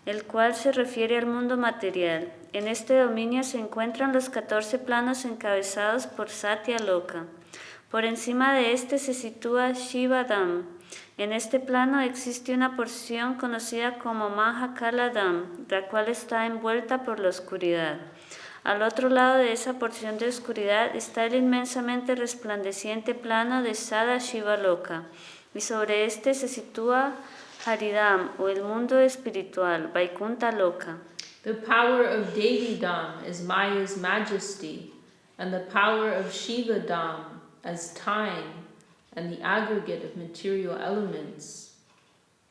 el cual se refiere al mundo material. En este dominio se encuentran los 14 planos encabezados por Satya Loka. Por encima de este se sitúa Shivadam. En este plano existe una porción conocida como Mahakaladam, la cual está envuelta por la oscuridad. Al otro lado de esa porción de oscuridad está el inmensamente resplandeciente plano de Sada Shiva Loka, y sobre este se sitúa Haridam, o el mundo espiritual, Vaikuntha Loka. The power of Devidam is Maya's majesty, and the power of Shivadam as time and the aggregate of material elements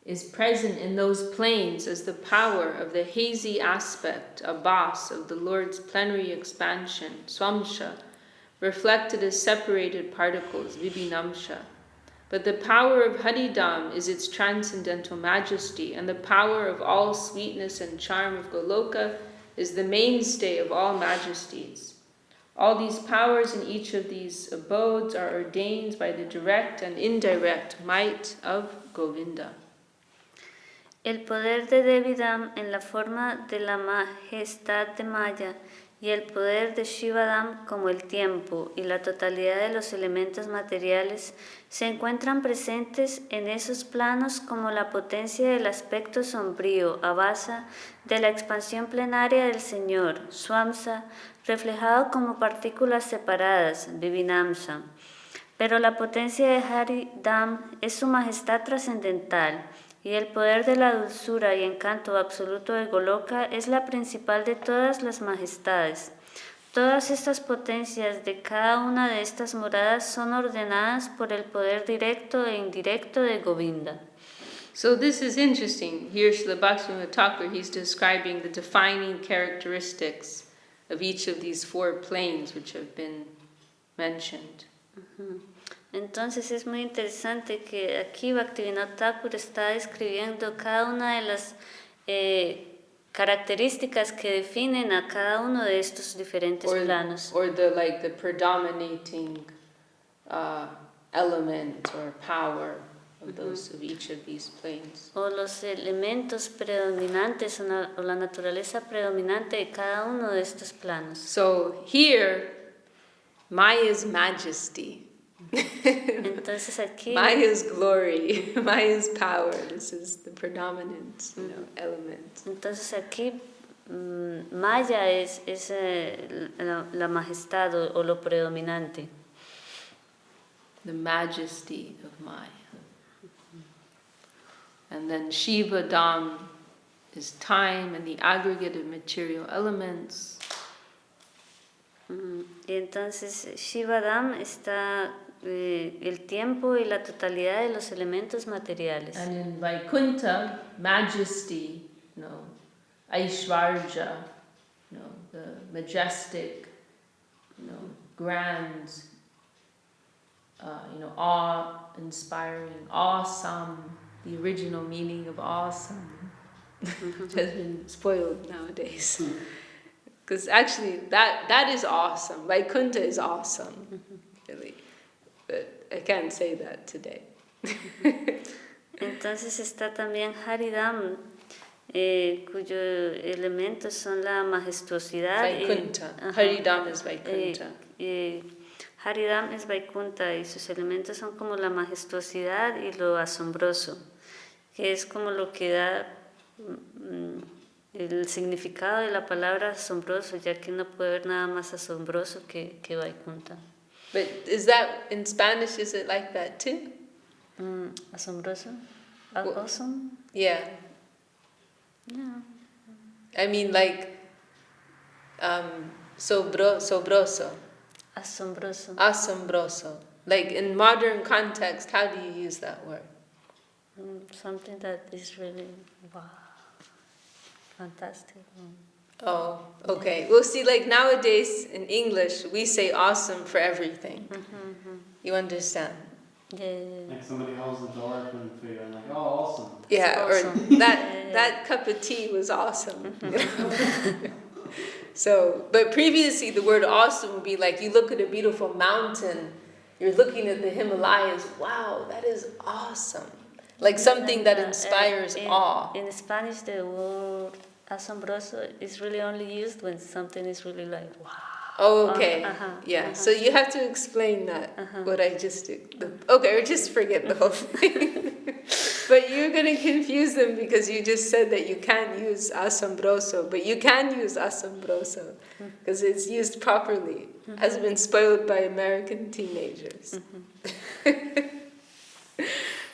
is present in those planes as the power of the hazy aspect, Abbas, of the Lord's plenary expansion, Swamsha, reflected as separated particles, Vibhinamsha. But the power of Haridam is its transcendental majesty, and the power of all sweetness and charm of Goloka is the mainstay of all majesties. All these powers in each of these abodes are ordained by the direct and indirect might of Govinda. El poder de Devidam en la forma de la majestad de Maya y el poder de Shivadam como el tiempo y la totalidad de los elementos materiales se encuentran presentes en esos planos como la potencia del aspecto sombrío, Abhasa, de la expansión plenaria del Señor, Swamsa, reflejado como partículas separadas, Vibhinamsa. Pero la potencia de Haridam es su majestad trascendental, y el poder de la dulzura y encanto absoluto de Goloka es la principal de todas las majestades. Todas estas potencias de cada una de estas moradas son ordenadas por el poder directo e indirecto de Govinda. So this is interesting. Here Srila Bhaktivinoda Thakur, he's describing the defining characteristics of each of these 4 planes which have been mentioned. Entonces es muy interesante que aquí Bhaktivinoda Thakur está describiendo cada una de las características que definen a cada uno de estos diferentes planos. Or the predominating element or power of those of each of these planes. O los elementos predominantes o la naturaleza predominante de cada uno de estos planos. So here, Maya's majesty. Entonces aquí Maya's glory, Maya's power. This is the predominant, element. Entonces aquí Maya es la majestad o lo predominante. The majesty of Maya. And then Shiva Dham is time and the aggregate of material elements. Y entonces Shivadam está el tiempo y la totalidad de los elementos materiales. And in Vaikuntha, majesty, Aishvarja, the majestic, grand, awe-inspiring, awesome, the original meaning of awesome, which has been spoiled nowadays. Because actually, that is awesome. Vaikuntha is awesome, really. But I can't say that today. Entonces está también Haridam, cuyos elementos son la majestuosidad. Vaikuntha. Haridam is Vaikuntha. Haridam es Vaikuntha y sus elementos son como la majestuosidad y lo asombroso, que es como lo que da el significado de la palabra asombroso, ya que no puede haber nada más asombroso que Vaikuntha. But is that, in Spanish, is it like that too? Asombroso? Well- Awesome? Yeah. No. I mean, like, sobroso, Asombroso. asombroso. Like in modern context, how do you use that word? Something that is really wow, fantastic. Oh, okay. Well, see, like nowadays in English, we say awesome for everything. You understand? Yeah. Like somebody holds the door open for you and like, oh, awesome. Yeah, awesome. or that cup of tea was awesome. You know? So, but previously the word awesome would be like you look at a beautiful mountain, you're looking at the Himalayas, wow, that is awesome. Like something that inspires awe. In Spanish, the word asombroso is really only used when something is really like wow. Oh, okay. Yeah, so you have to explain that, what I just did. Okay, or just forget the whole thing. But you're going to confuse them because you just said that you can't use asombroso, but you can use asombroso because it's used properly. Has been spoiled by American teenagers.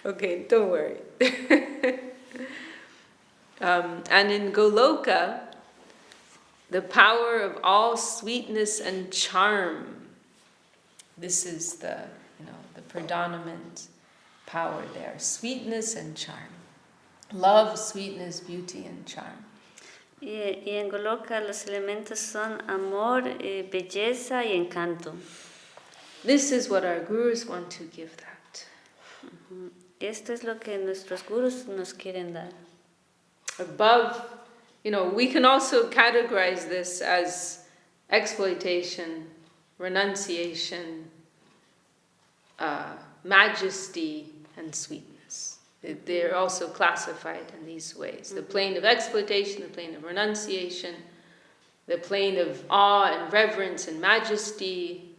Okay, don't worry. And in Goloka, the power of all sweetness and charm. This is the predominant power there. Sweetness and charm. Love, sweetness, beauty, and charm. Y en Goloka los elementos son amor, belleza y encanto. This is what our gurus want to give that. Esto es lo que nuestros gurus nos quieren dar. Above, we can also categorize this as exploitation, renunciation, majesty, and sweetness. They're also classified in these ways. The plane of exploitation, the plane of renunciation, the plane of awe and reverence and majesty,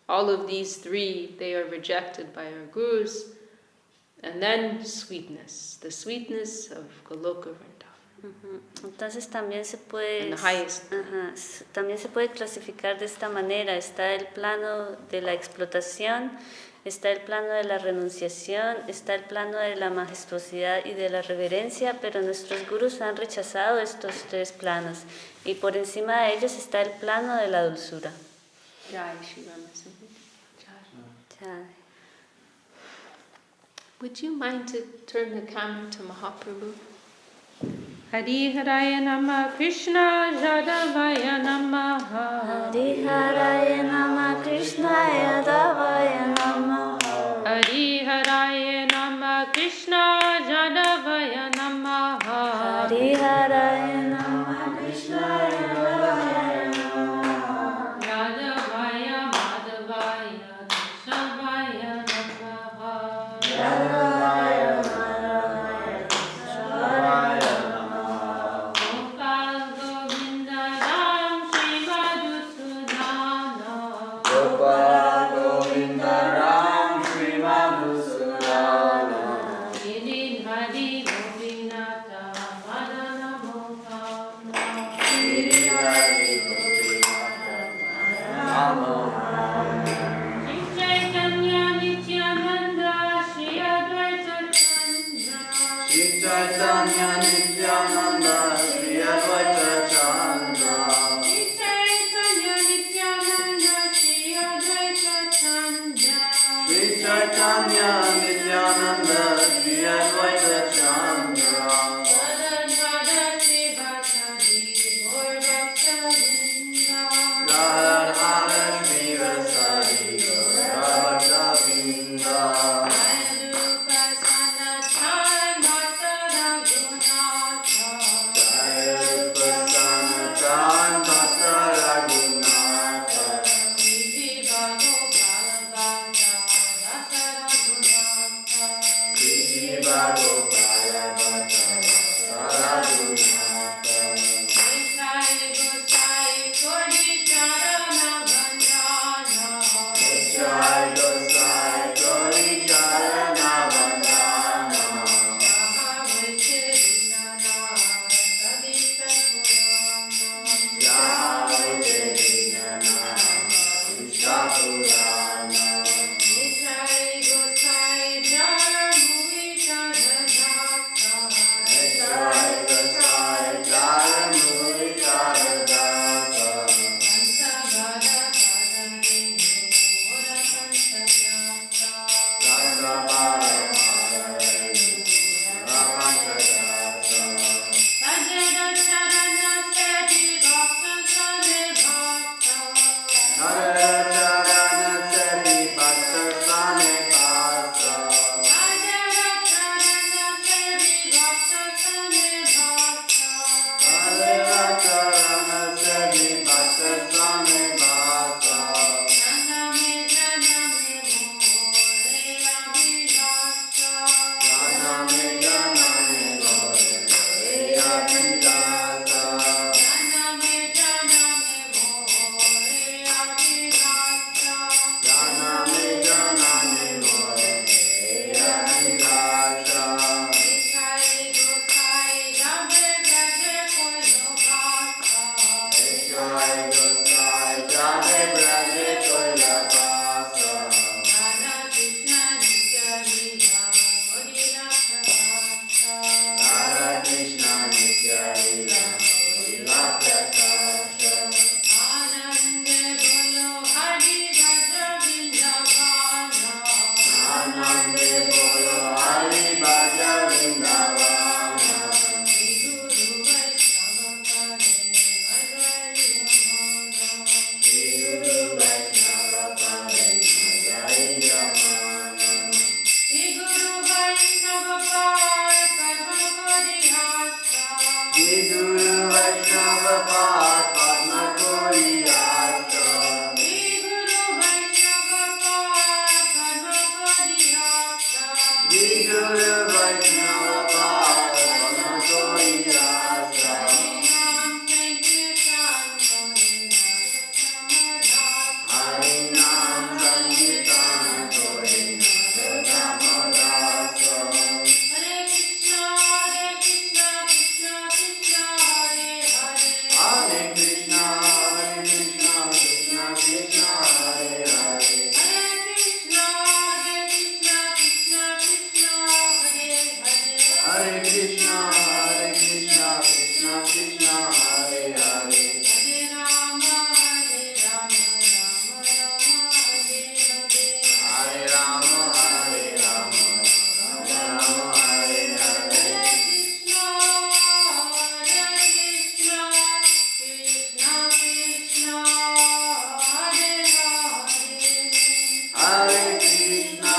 all of these three, they are rejected by our gurus. And then sweetness, the sweetness of Goloka Vrindavan. Entonces también se puede, And the highest. También se puede clasificar de esta manera. Está el plano de la explotación, está el plano de la renunciación, está el plano de la majestuosidad y de la reverencia, pero nuestros gurus han rechazado estos tres planos y por encima de ellos está el plano de la dulzura. Jai Shri Rama Samhita. Jai. Would you mind to turn the camera to Mahaprabhu? Hari Haraya Nama Krishna Yadavaya Namaha. Hari Haraya Nama Krishna Yadavaya Namaha. Hari Haraya Nama Krishna Yadavaya Namaha. Hari Haraya Nama Krishna Yadavaya Namaha. Yadavaya Madhavaya Keshavaya Namaha. Yadavaya Madhavaya Keshavaya Namaha. Gopal Govinda Ram Shri Madhusudana. Gopal Govinda Ram Shri Madhusudana. Giri Hari Gopinata Madana Mokana. Giri Hari Gopinata Namo. Shri Chaitanya Nityananda Shri Advaita Chandra. Shri Chaitanya Nityananda Shri Advaita Chandra. Shri Chaitanya Nityananda Shri Advaita Chandra. Shri Chaitanya Nityananda Shri Advaita Chandra. Radha Shri Vasadi Gaur Bhakta Vrinda. Radha Radha Shri Vasari Gaura Bhakta Vrinda. Jai Rupa Sanatana Mata Raguna. Hare Krishna,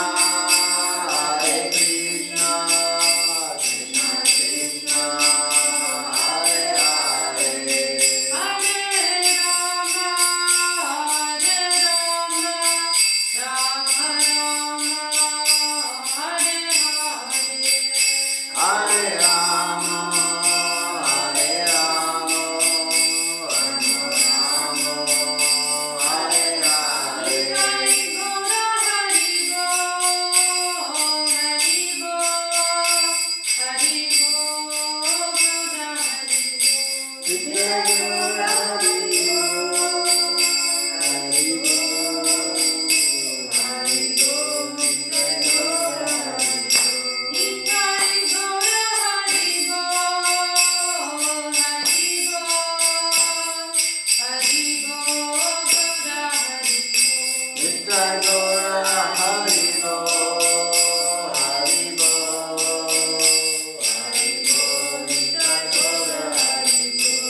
Krishna Krishna, Hare Hare, Hare Rama, Rama Rama, Hare Hare. Hare Rama, Hare Rama, Rama Rama, Hare Hare. Hari Gora Hari Bo, Hari Bo, Hari Bo, Gora Hari Bo. Nitya Gaura Hari Bo, Hari Bo, Hari Bo, Nitya Gaura Hari Bo. Hari Gora Hari Bo, Hari Bo, Hari Bo, Gora Hari Bo. Nitya Gaura Hari Bo, Hari Bo, Hari Bo, Nitya Gaura Hari Bo.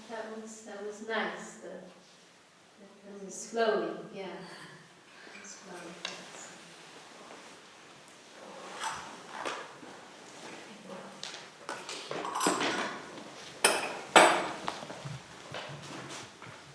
That was nice. That was flowing, yeah.